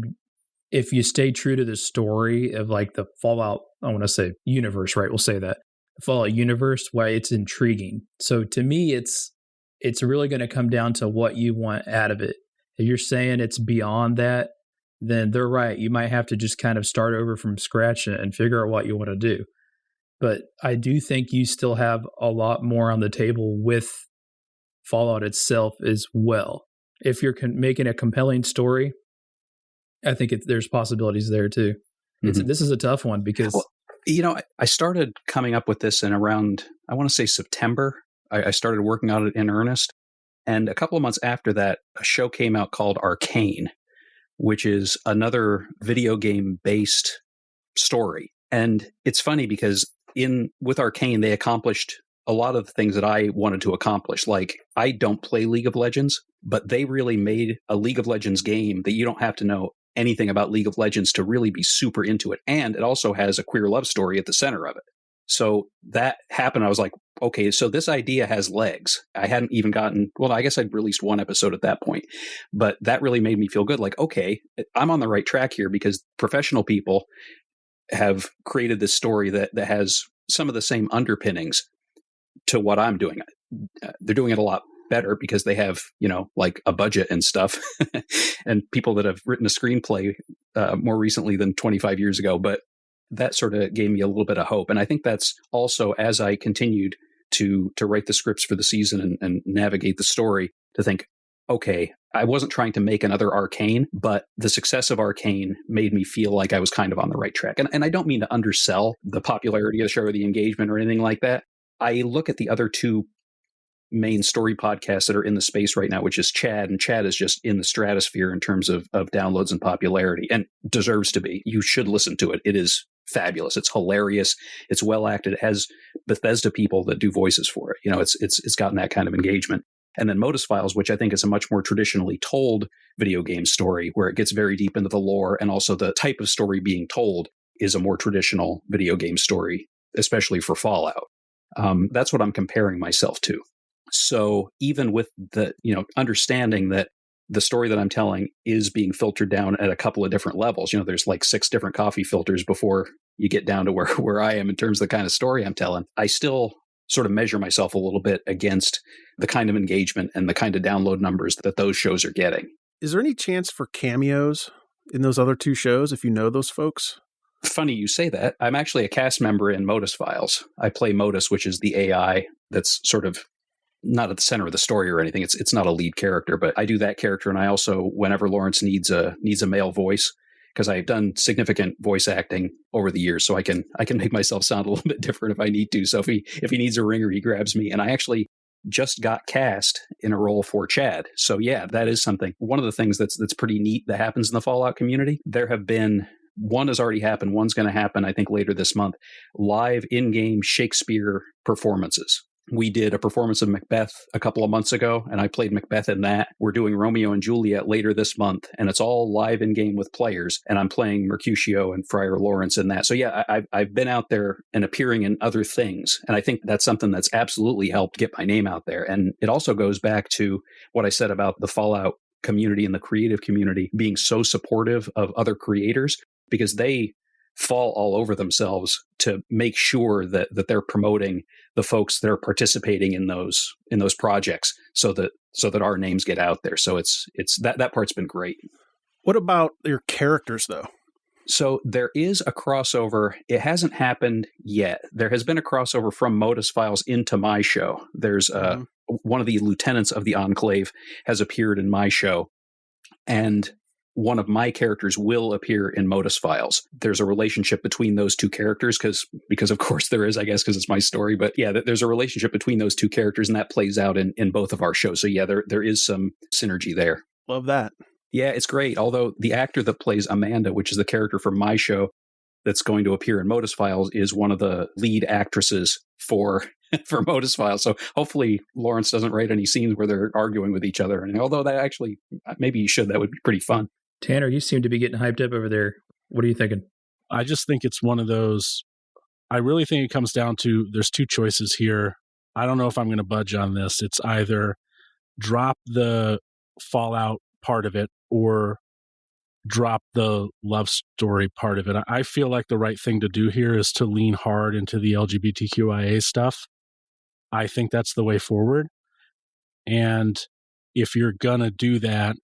if you stay true to the story of like the Fallout, I want to say universe, right? We'll say that. The Fallout universe, why it's intriguing. So to me, it's really going to come down to what you want out of it. If you're saying it's beyond that, then they're right. You might have to just kind of start over from scratch and figure out what you want to do. But I do think you still have a lot more on the table with Fallout itself as well. If you're making a compelling story, I think there's possibilities there too. Mm-hmm. This is a tough one because... Well, I started coming up with this in around, I want to say September I started working on it in earnest. And a couple of months after that, a show came out called Arcane, which is another video game-based story. And it's funny because with Arcane, they accomplished a lot of the things that I wanted to accomplish. Like, I don't play League of Legends, but they really made a League of Legends game that you don't have to know anything about League of Legends to really be super into it. And it also has a queer love story at the center of it. So that happened. I was like, okay, so this idea has legs. I hadn't even I guess I'd released one episode at that point, but that really made me feel good. Like, okay, I'm on the right track here because professional people have created this story that has some of the same underpinnings to what I'm doing. They're doing it a lot better because they have, like a budget and stuff and people that have written a screenplay more recently than 25 years ago. But that sort of gave me a little bit of hope. And I think that's also, as I continued to write the scripts for the season and navigate the story, to think, okay, I wasn't trying to make another Arcane, but the success of Arcane made me feel like I was kind of on the right track. And I don't mean to undersell the popularity of the show or the engagement or anything like that. I look at the other two main story podcasts that are in the space right now, which is Chad, and Chad is just in the stratosphere in terms of downloads and popularity, and deserves to be. You should listen to it. It is fabulous. It's hilarious. It's well acted. It has Bethesda people that do voices for it. It's gotten that kind of engagement. And then Modus Files, which I think is a much more traditionally told video game story, where it gets very deep into the lore, and also the type of story being told is a more traditional video game story, especially for Fallout. That's what I'm comparing myself to. So even with the, understanding that the story that I'm telling is being filtered down at a couple of different levels, there's like 6 different coffee filters before you get down to where I am in terms of the kind of story I'm telling, I still sort of measure myself a little bit against the kind of engagement and the kind of download numbers that those shows are getting. Is there any chance for cameos in those other 2 shows if you know those folks? Funny you say that. I'm actually a cast member in Modus Files. I play Modus, which is the AI that's sort of not at the center of the story or anything. It's not a lead character, but I do that character. And I also, whenever Lawrence needs a male voice, because I've done significant voice acting over the years, so I can make myself sound a little bit different if I need to. So if he needs a ringer, he grabs me. And I actually just got cast in a role for Chad. So yeah, that is something. One of the things that's pretty neat that happens in the Fallout community, there have been, one has already happened, one's going to happen, I think, later this month, live in-game Shakespeare performances. We did a performance of Macbeth a couple of months ago, and I played Macbeth in that. We're doing Romeo and Juliet later this month, and it's all live in-game with players, and I'm playing Mercutio and Friar Lawrence in that. So yeah, I've been out there and appearing in other things, and I think that's something that's absolutely helped get my name out there. And it also goes back to what I said about the Fallout community and the creative community being so supportive of other creators, because they fall all over themselves to make sure that they're promoting the folks that are participating in those projects, so that our names get out there. So it's that part's been great. What about your characters though? So there is a crossover. It hasn't happened yet. There has been a crossover from Modus Files into my show. There's one of the lieutenants of the Enclave has appeared in my show, and one of my characters will appear in Modus Files. There's a relationship between those two characters because of course there is, I guess, because it's my story. But yeah, there's a relationship between those two characters, and that plays out in both of our shows. So yeah, there is some synergy there. Love that. Yeah, it's great. Although the actor that plays Amanda, which is the character from my show that's going to appear in Modus Files, is one of the lead actresses for Modus Files. So hopefully Lawrence doesn't write any scenes where they're arguing with each other. And although that actually, maybe you should, that would be pretty fun. Tanner, you seem to be getting hyped up over there. What are you thinking? I just think it's one of those, I really think it comes down to, there's 2 choices here. I don't know if I'm going to budge on this. It's either drop the Fallout part of it or drop the love story part of it. I feel like the right thing to do here is to lean hard into the LGBTQIA stuff. I think that's the way forward. And if you're going to do that,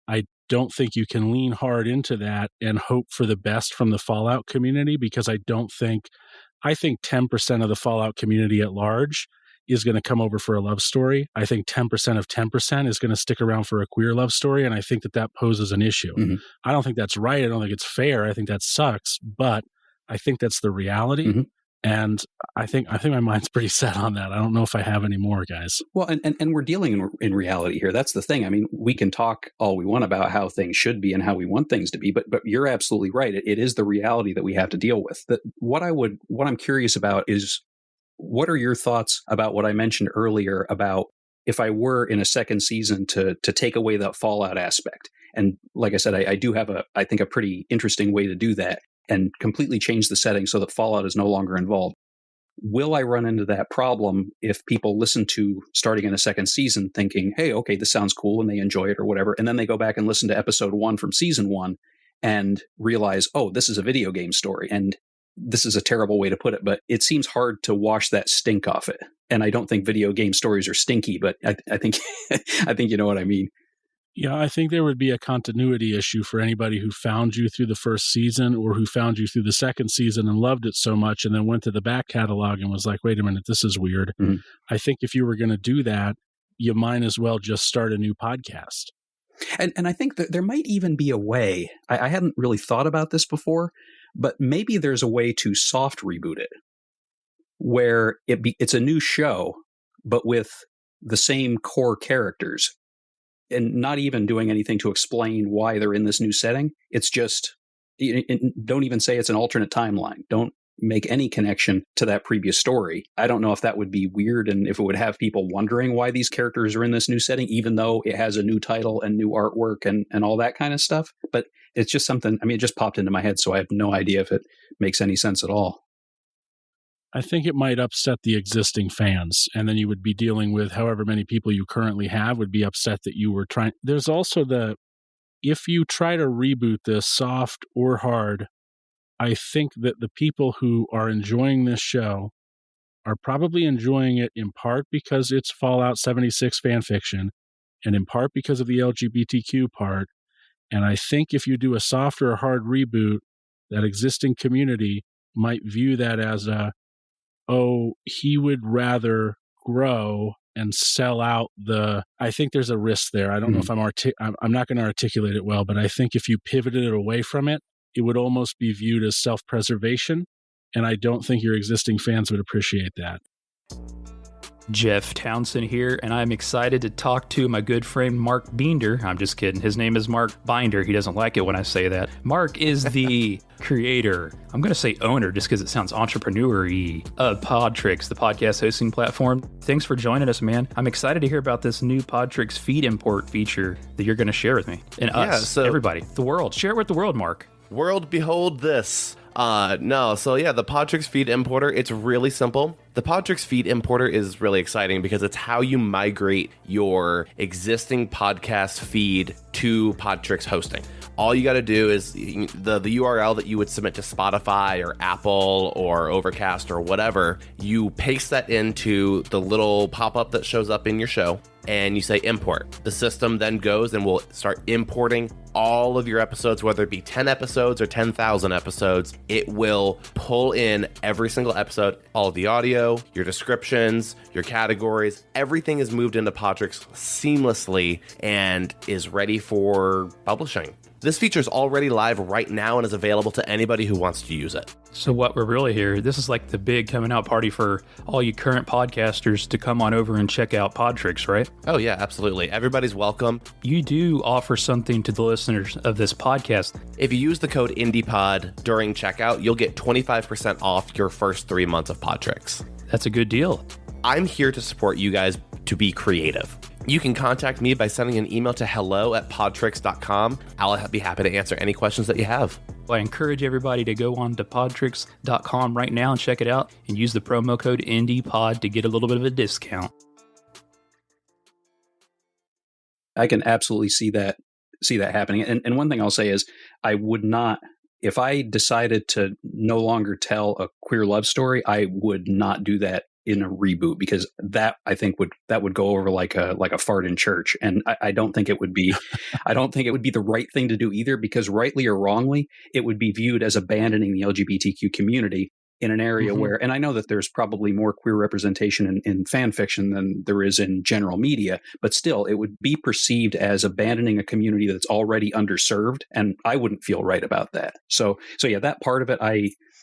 I don't think you can lean hard into that and hope for the best from the Fallout community, because I think 10% of the Fallout community at large is going to come over for a love story. I think 10% of 10% is going to stick around for a queer love story, and I think that poses an issue. Mm-hmm. I don't think that's right. I don't think it's fair. I think that sucks, but I think that's the reality. Mm-hmm. And I think my mind's pretty set on that. I don't know if I have any more, guys. Well, and we're dealing in reality here. That's the thing. I mean, we can talk all we want about how things should be and how we want things to be, but you're absolutely right. It is the reality that we have to deal with. What I'm curious about is, what are your thoughts about what I mentioned earlier about if I were in a second season to take away that Fallout aspect? And like I said, I do have I think a pretty interesting way to do that and completely change the setting so that Fallout is no longer involved. Will I run into that problem if people listen to starting in a second season thinking, hey, okay, this sounds cool, and they enjoy it or whatever, and then they go back and listen to episode 1 from season 1 and realize, oh, this is a video game story. And this is a terrible way to put it, but it seems hard to wash that stink off it. And I don't think video game stories are stinky, but I think I think you know what I mean. Yeah, I think there would be a continuity issue for anybody who found you through the first season or who found you through the second season and loved it so much and then went to the back catalog and was like, wait a minute, this is weird. Mm-hmm. I think if you were going to do that, you might as well just start a new podcast. And I think that there might even be a way, I hadn't really thought about this before, but maybe there's a way to soft reboot it, where it's a new show, but with the same core characters, and not even doing anything to explain why they're in this new setting. It's just, don't even say it's an alternate timeline. Don't make any connection to that previous story. I don't know if that would be weird and if it would have people wondering why these characters are in this new setting, even though it has a new title and new artwork and all that kind of stuff. But it's just something, I mean, it just popped into my head, so I have no idea if it makes any sense at all. I think it might upset the existing fans, and then you would be dealing with however many people you currently have would be upset that you were trying. There's also if you try to reboot this soft or hard, I think that the people who are enjoying this show are probably enjoying it in part because it's Fallout 76 fan fiction and in part because of the LGBTQ part. And I think if you do a soft or a hard reboot, that existing community might view that as he would rather grow and sell out I think there's a risk there. I don't know if I'm not going to articulate it well, but I think if you pivoted it away from it, it would almost be viewed as self-preservation. And I don't think your existing fans would appreciate that. Jeff Townsend here, and I'm excited to talk to my good friend Mark Binder. I'm just kidding. His name is Mark Binder. He doesn't like it when I say that. Mark is the creator, I'm going to say owner just because it sounds entrepreneur-y, of Podtrix, the podcast hosting platform. Thanks for joining us, man. I'm excited to hear about this new Podtrix feed import feature that you're going to share with me and us, everybody, the world. Share it with the world, Mark. World, behold this. The Podtrix feed importer, it's really simple. The Podtrix feed importer is really exciting because it's how you migrate your existing podcast feed to Podtrix hosting. All you got to do is the URL that you would submit to Spotify or Apple or Overcast or whatever, you paste that into the little pop-up that shows up in your show, and you say import. The system then goes and will start importing all of your episodes, whether it be 10 episodes or 10,000 episodes. It will pull in every single episode, all of the audio, your descriptions, your categories. Everything is moved into Podtrix seamlessly and is ready for publishing. This feature is already live right now and is available to anybody who wants to use it. So what we're really here, this is like the big coming out party for all you current podcasters to come on over and check out Podtrix, right? Oh yeah, absolutely. Everybody's welcome. You do offer something to the listeners of this podcast. If you use the code IndiePod during checkout, you'll get 25% off your first 3 months of Podtrix. That's a good deal. I'm here to support you guys to be creative. You can contact me by sending an email to hello@podtrix.com. I'll be happy to answer any questions that you have. Well, I encourage everybody to go on to podtrix.com right now and check it out and use the promo code IndiePod to get a little bit of a discount. I can absolutely see that happening. And one thing I'll say is I would not, if I decided to no longer tell a queer love story, I would not do that in a reboot, because that I think would go over like a fart in church. And I don't think it would be the right thing to do either, because rightly or wrongly, it would be viewed as abandoning the LGBTQ community in an area where, and I know that there's probably more queer representation in fan fiction than there is in general media, but still it would be perceived as abandoning a community that's already underserved. And I wouldn't feel right about that. So yeah, that part of it,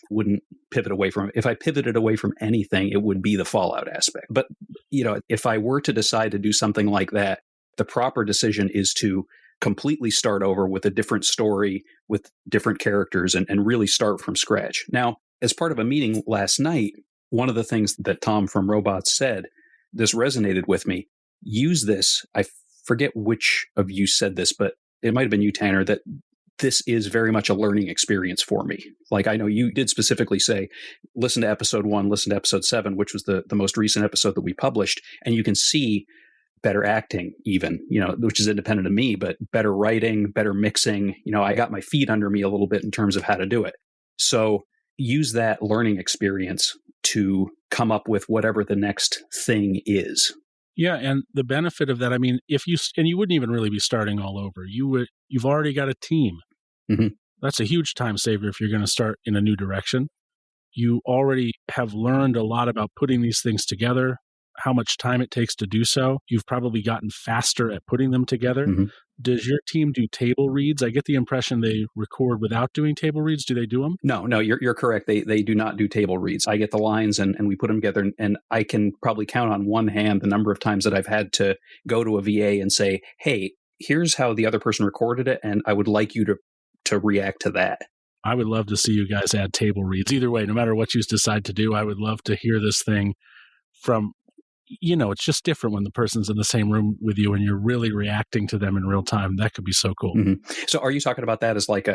wouldn't pivot away from it. If I pivoted away from anything, it would be the Fallout aspect. But, if I were to decide to do something like that, the proper decision is to completely start over with a different story, with different characters, and really start from scratch. Now, as part of a meeting last night, one of the things that Tom from Robots said, this resonated with me. Use this. I forget which of you said this, but it might have been you, Tanner, that this is very much a learning experience for me. Like, I know you did specifically say, listen to episode 1, listen to episode 7, which was the most recent episode that we published, and you can see better acting even, which is independent of me, but better writing, better mixing. I got my feet under me a little bit in terms of how to do it. So use that learning experience to come up with whatever the next thing is. Yeah, and the benefit of that, I mean, you wouldn't even really be starting all over. You've already got a team. Mm-hmm. That's a huge time saver if you're going to start in a new direction. You already have learned a lot about putting these things together, how much time it takes to do so. You've probably gotten faster at putting them together. Mm-hmm. Does your team do table reads? I get the impression they record without doing table reads. Do they do them? No, you're correct. They do not do table reads. I get the lines and we put them together, and I can probably count on one hand the number of times that I've had to go to a VA and say, hey, here's how the other person recorded it, and I would like you to react to that. I would love to see you guys add table reads. Either way, no matter what you decide to do, I would love to hear this thing from, it's just different when the person's in the same room with you and you're really reacting to them in real time. That could be so cool. Mm-hmm. So are you talking about that as like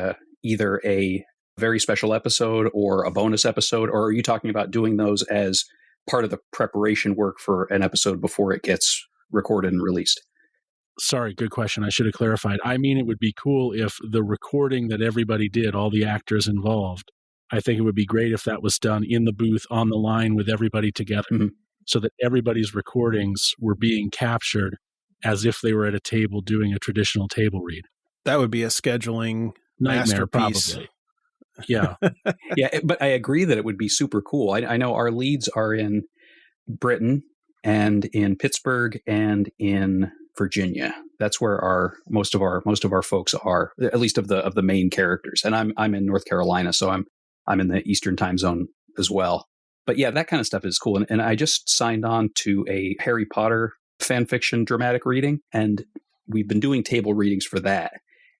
either a very special episode or a bonus episode, or are you talking about doing those as part of the preparation work for an episode before it gets recorded and released? Sorry, good question. I should have clarified. I mean, it would be cool if the recording that everybody did, all the actors involved, I think it would be great if that was done in the booth on the line with everybody together. Mm-hmm. So that everybody's recordings were being captured as if they were at a table doing a traditional table read. That would be a scheduling Nightmare, masterpiece. probably. Yeah. Yeah, but I agree that it would be super cool. I know our leads are in Britain and in Pittsburgh and in Virginia. That's where most of our folks are, at least of the main characters. And I'm in North Carolina, so I'm in the Eastern time zone as well. But yeah, that kind of stuff is cool. And I just signed on to a Harry Potter fan fiction dramatic reading, and we've been doing table readings for that.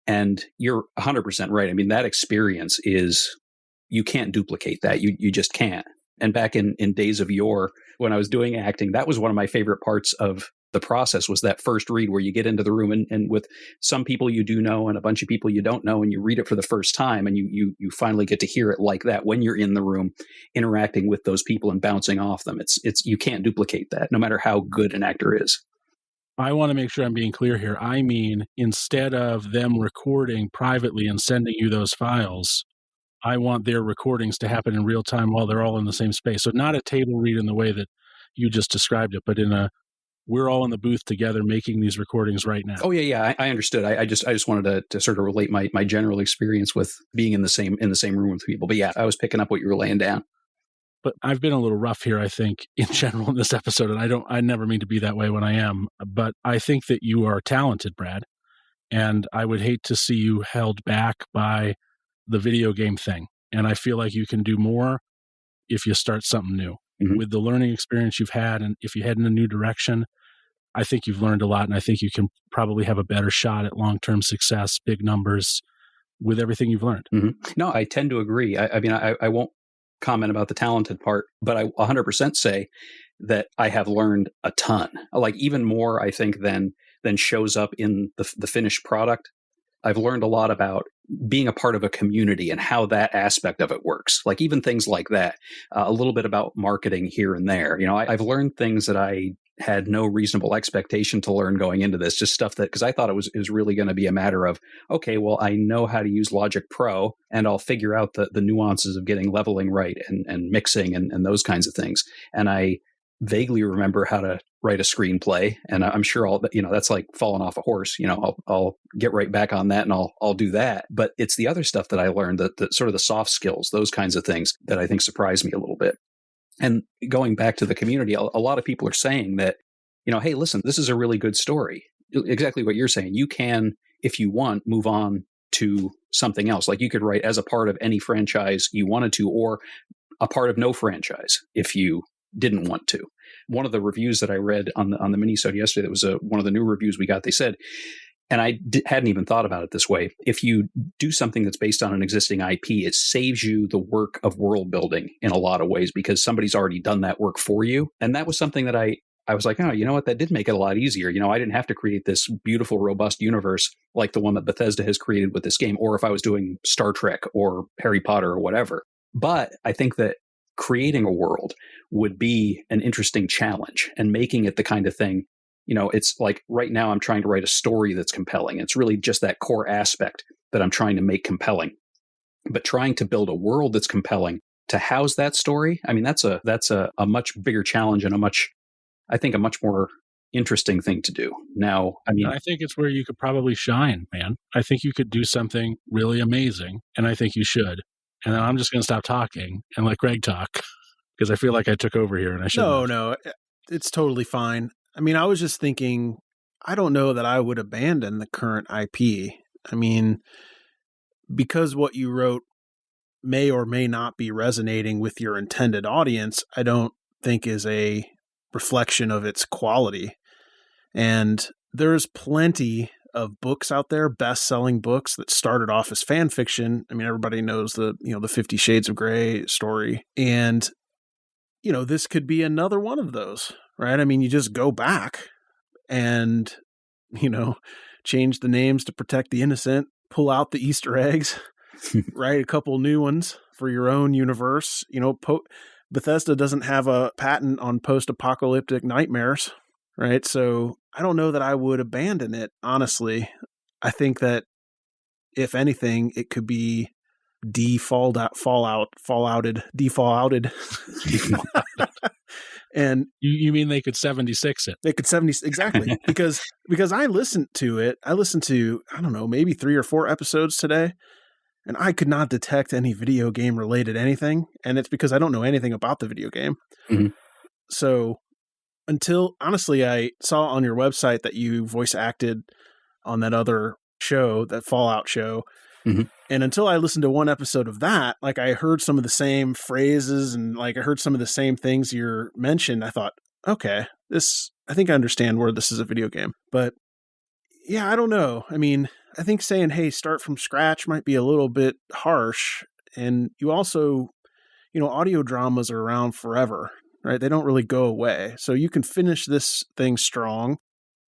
And you're 100% right. I mean, that experience you can't duplicate that. You just can't. And back in days of yore, when I was doing acting, that was one of my favorite parts of the process, was that first read where you get into the room and with some people you do know and a bunch of people you don't know, and you read it for the first time, and you finally get to hear it like that when you're in the room interacting with those people and bouncing off them. It's you can't duplicate that, no matter how good an actor is. I want to make sure I'm being clear here. I mean, instead of them recording privately and sending you those files, I want their recordings to happen in real time while they're all in the same space. So not a table read in the way that you just described it, but we're all in the booth together making these recordings right now. Oh yeah, I understood. I just wanted to sort of relate my general experience with being in the same room with people. But yeah, I was picking up what you were laying down. But I've been a little rough here, I think, in general in this episode, and I never mean to be that way when I am. But I think that you are talented, Brad, and I would hate to see you held back by the video game thing. And I feel like you can do more if you start something new. Mm-hmm. With the learning experience you've had, and if you head in a new direction, I think you've learned a lot, and I think you can probably have a better shot at long-term success, big numbers, with everything you've learned. Mm-hmm. No, I tend to agree. I mean, I won't comment about the talented part, but I 100% say that I have learned a ton, like even more, I think, than shows up in the finished product. I've learned a lot about being a part of a community and how that aspect of it works. Like even things like that, a little bit about marketing here and there. I've learned things that I had no reasonable expectation to learn going into this, just stuff that, because I thought it was really going to be a matter of, okay, well, I know how to use Logic Pro and I'll figure out the nuances of getting leveling right and mixing and those kinds of things. And I vaguely remember how to write a screenplay, and I'm sure that's like falling off a horse. I'll get right back on that and I'll do that. But it's the other stuff that I learned, that sort of the soft skills, those kinds of things that I think surprised me a little bit. And going back to the community, a lot of people are saying that, hey, listen, this is a really good story. Exactly what you're saying. You can, if you want, move on to something else. Like you could write as a part of any franchise you wanted to, or a part of no franchise if you didn't want to. One of the reviews that I read on the minisode yesterday, that was one of the new reviews we got, they said, and I hadn't even thought about it this way, if you do something that's based on an existing IP, it saves you the work of world building in a lot of ways because somebody's already done that work for you. And that was something that I was like, oh, you know what? That did make it a lot easier. You know, I didn't have to create this beautiful, robust universe like the one that Bethesda has created with this game, or if I was doing Star Trek or Harry Potter or whatever. But I think that creating a world would be an interesting challenge, and making it the kind of thing, you know, it's like right now I'm trying to write a story that's compelling. It's really just that core aspect that I'm trying to make compelling. But trying to build a world that's compelling to house that story, I mean, that's a much bigger challenge and a much more interesting thing to do. Now, I mean, I think it's where you could probably shine, man. I think you could do something really amazing, and I think you should. And then I'm just going to stop talking and let Greg talk because I feel like I took over here and I shouldn't. No, it's totally fine. I mean, I was just thinking, I don't know that I would abandon the current IP. I mean, because what you wrote may or may not be resonating with your intended audience, I don't think is a reflection of its quality. And there's plenty of books out there, best-selling books that started off as fan fiction. I mean, everybody knows the 50 Shades of Grey story. And, you know, this could be another one of those, right? I mean, you just go back and, you know, change the names to protect the innocent, pull out the Easter eggs, write a couple new ones for your own universe. You know, Bethesda doesn't have a patent on post-apocalyptic nightmares, right? So I don't know that I would abandon it, honestly. I think that, if anything, it could be fallouted. And you mean they could 76 it? They could 70 exactly because I listened to, I don't know, maybe 3 or 4 episodes today, and I could not detect any video game related anything, and it's because I don't know anything about the video game. Mm-hmm. So until, honestly, I saw on your website that you voice acted on that other show, that Fallout show. Mm-hmm. And until I listened to one episode of that, like I heard some of the same phrases and like I heard some of the same things you mentioned. I thought, okay, I think I understand where this is a video game. But yeah, I don't know. I mean, I think saying, hey, start from scratch might be a little bit harsh. And you also, you know, audio dramas are around forever, right? They don't really go away. So you can finish this thing strong.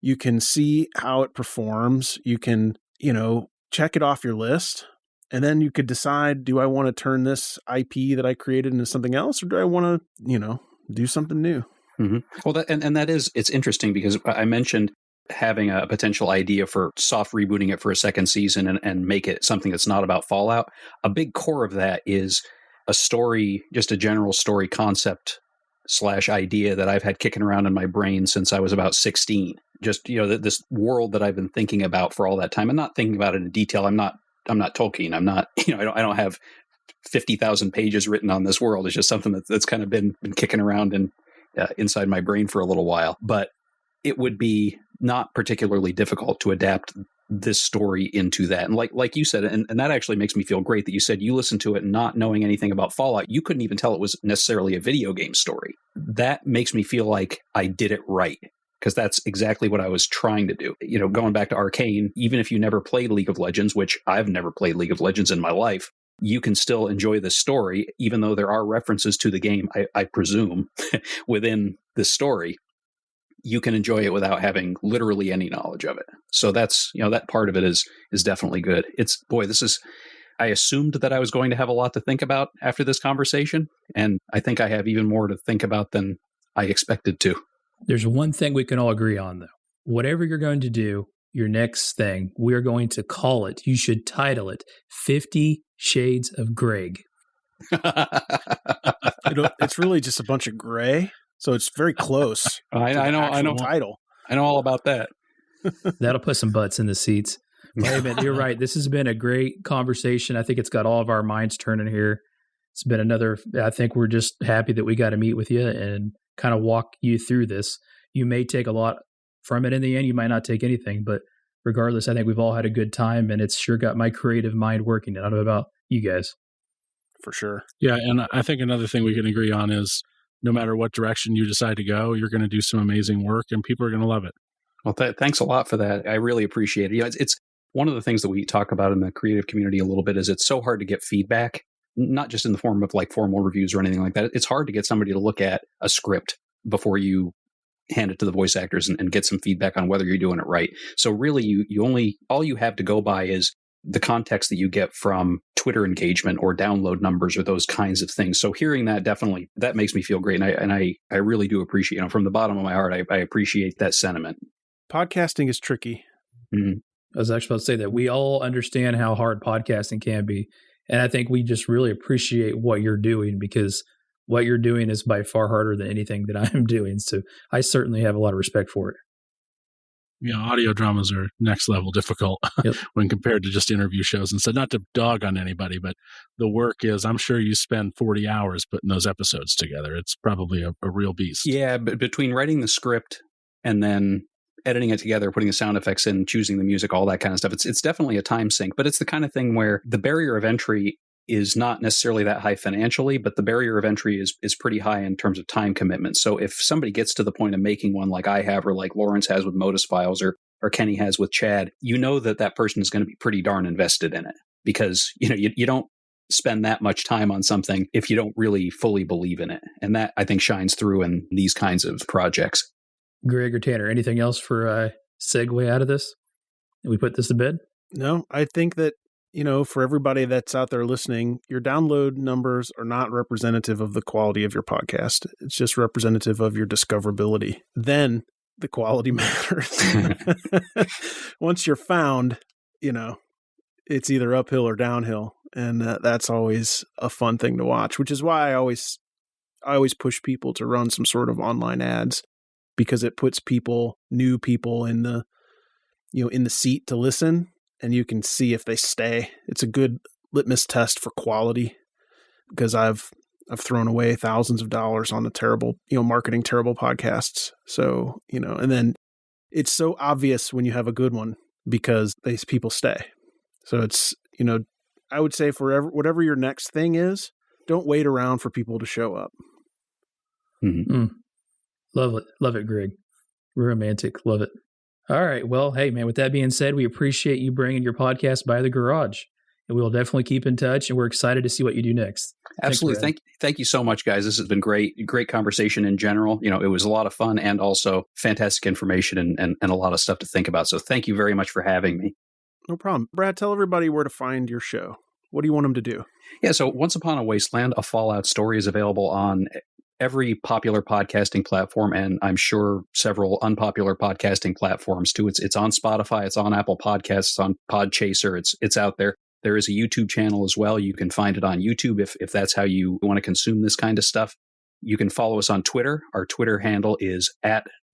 You can see how it performs. You can, you know, check it off your list. And then you could decide, do I want to turn this IP that I created into something else, or do I want to, you know, do something new? Mm-hmm. Well, it's interesting because I mentioned having a potential idea for soft rebooting it for a second season and make it something that's not about Fallout. A big core of that is a story, just a general story concept / idea that I've had kicking around in my brain since I was about 16. Just, you know, this world that I've been thinking about for all that time, and not thinking about it in detail. I'm not Tolkien. I'm not, you know, I don't have 50,000 pages written on this world. It's just something that's kind of been kicking around inside my brain for a little while. But it would be not particularly difficult to adapt this story into that. And like you said, and that actually makes me feel great that you said you listened to it not knowing anything about Fallout. You couldn't even tell it was necessarily a video game story. That makes me feel like I did it right, because that's exactly what I was trying to do. You know, going back to Arcane, even if you never played League of Legends, which I've never played League of Legends in my life, you can still enjoy this story, even though there are references to the game, I presume, within this story. You can enjoy it without having literally any knowledge of it. So that's, you know, that part of it is definitely good. I assumed that I was going to have a lot to think about after this conversation, and I think I have even more to think about than I expected to. There's one thing we can all agree on, though. Whatever you're going to do, your next thing, we're going to call it, you should title it 50 Shades of Greg. It's really just a bunch of gray. So it's very close. I know. Title. I know all about that. That'll put some butts in the seats. Hey, man, you're right. This has been a great conversation. I think it's got all of our minds turning here. It's been I think we're just happy that we got to meet with you and kind of walk you through this. You may take a lot from it in the end. You might not take anything, but regardless, I think we've all had a good time, and it's sure got my creative mind working. I don't know about you guys. For sure. Yeah, and I think another thing we can agree on is no matter what direction you decide to go, you're going to do some amazing work, and people are going to love it. Well, thanks a lot for that. I really appreciate it. It's one of the things that we talk about in the creative community a little bit is it's so hard to get feedback, not just in the form of like formal reviews or anything like that. It's hard to get somebody to look at a script before you hand it to the voice actors and get some feedback on whether you're doing it right. So really, all you have to go by is the context that you get from Twitter engagement or download numbers or those kinds of things. So hearing that definitely, that makes me feel great. And I really do appreciate, from the bottom of my heart, I appreciate that sentiment. Podcasting is tricky. Mm-hmm. I was actually about to say that we all understand how hard podcasting can be. And I think we just really appreciate what you're doing, because what you're doing is by far harder than anything that I'm doing. So I certainly have a lot of respect for it. Yeah, audio dramas are next level difficult when compared to just interview shows. And so not to dog on anybody, but the work is, I'm sure you spend 40 hours putting those episodes together. It's probably a real beast. Yeah, but between writing the script and then editing it together, putting the sound effects in, choosing the music, all that kind of stuff, it's definitely a time sink. But it's the kind of thing where the barrier of entry is not necessarily that high financially, but the barrier of entry is pretty high in terms of time commitment. So if somebody gets to the point of making one like I have, or like Lawrence has with Modus Files, or Kenny has with Chad, you know that person is going to be pretty darn invested in it, because you don't spend that much time on something if you don't really fully believe in it. And that, I think, shines through in these kinds of projects. Greg or Tanner, anything else for a segue out of this? And we put this to bed? No, I think that, for everybody that's out there listening, your download numbers are not representative of the quality of your podcast. It's just representative of your discoverability. Then the quality matters. Once you're found, it's either uphill or downhill. And that's always a fun thing to watch, which is why I always push people to run some sort of online ads, because it puts new people in the seat to listen. And you can see if they stay. It's a good litmus test for quality, because I've thrown away thousands of dollars on the terrible, marketing terrible podcasts. So, and then it's so obvious when you have a good one, because these people stay. So it's, I would say whatever your next thing is, don't wait around for people to show up. Mm-hmm. Love it. Love it, Greg. Romantic. Love it. All right. Well, hey, man, with that being said, we appreciate you bringing your podcast by the garage, and we'll definitely keep in touch, and we're excited to see what you do next. Absolutely. Thank you so much, guys. This has been great conversation in general. It was a lot of fun and also fantastic information and a lot of stuff to think about. So thank you very much for having me. No problem. Brad, tell everybody where to find your show. What do you want them to do? Yeah, so Once Upon a Wasteland, a Fallout story, is available on every popular podcasting platform, and I'm sure several unpopular podcasting platforms too. It's on Spotify, it's on Apple Podcasts, it's on Podchaser, it's out there. There is a YouTube channel as well. You can find it on YouTube if that's how you want to consume this kind of stuff. You can follow us on Twitter. Our Twitter handle is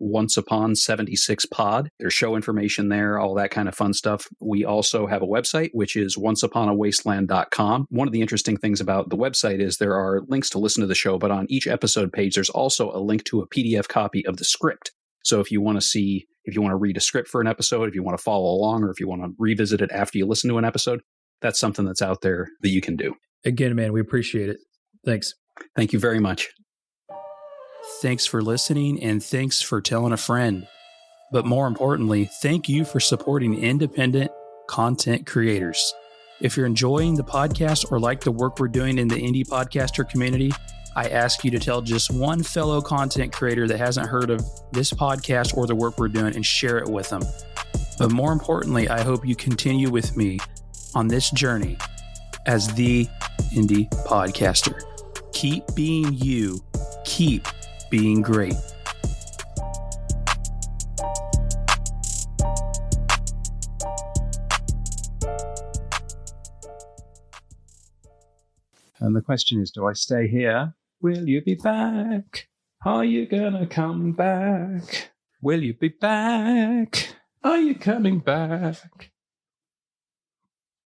@OnceUpon76pod. There's show information there, all that kind of fun stuff. We also have a website, which is onceuponawasteland.com. One of the interesting things about the website is there are links to listen to the show, but on each episode page, there's also a link to a PDF copy of the script. So if you want to read a script for an episode, if you want to follow along, or if you want to revisit it after you listen to an episode, that's something that's out there that you can do. Again, man, we appreciate it. Thanks. Thank you very much. Thanks for listening, and thanks for telling a friend. But more importantly, thank you for supporting independent content creators. If you're enjoying the podcast or like the work we're doing in the indie podcaster community, I ask you to tell just one fellow content creator that hasn't heard of this podcast or the work we're doing and share it with them. But more importantly, I hope you continue with me on this journey as the indie podcaster. Keep being you. Keep being great. And the question is, do I stay here? Will you be back? Are you gonna come back? Will you be back? Are you coming back?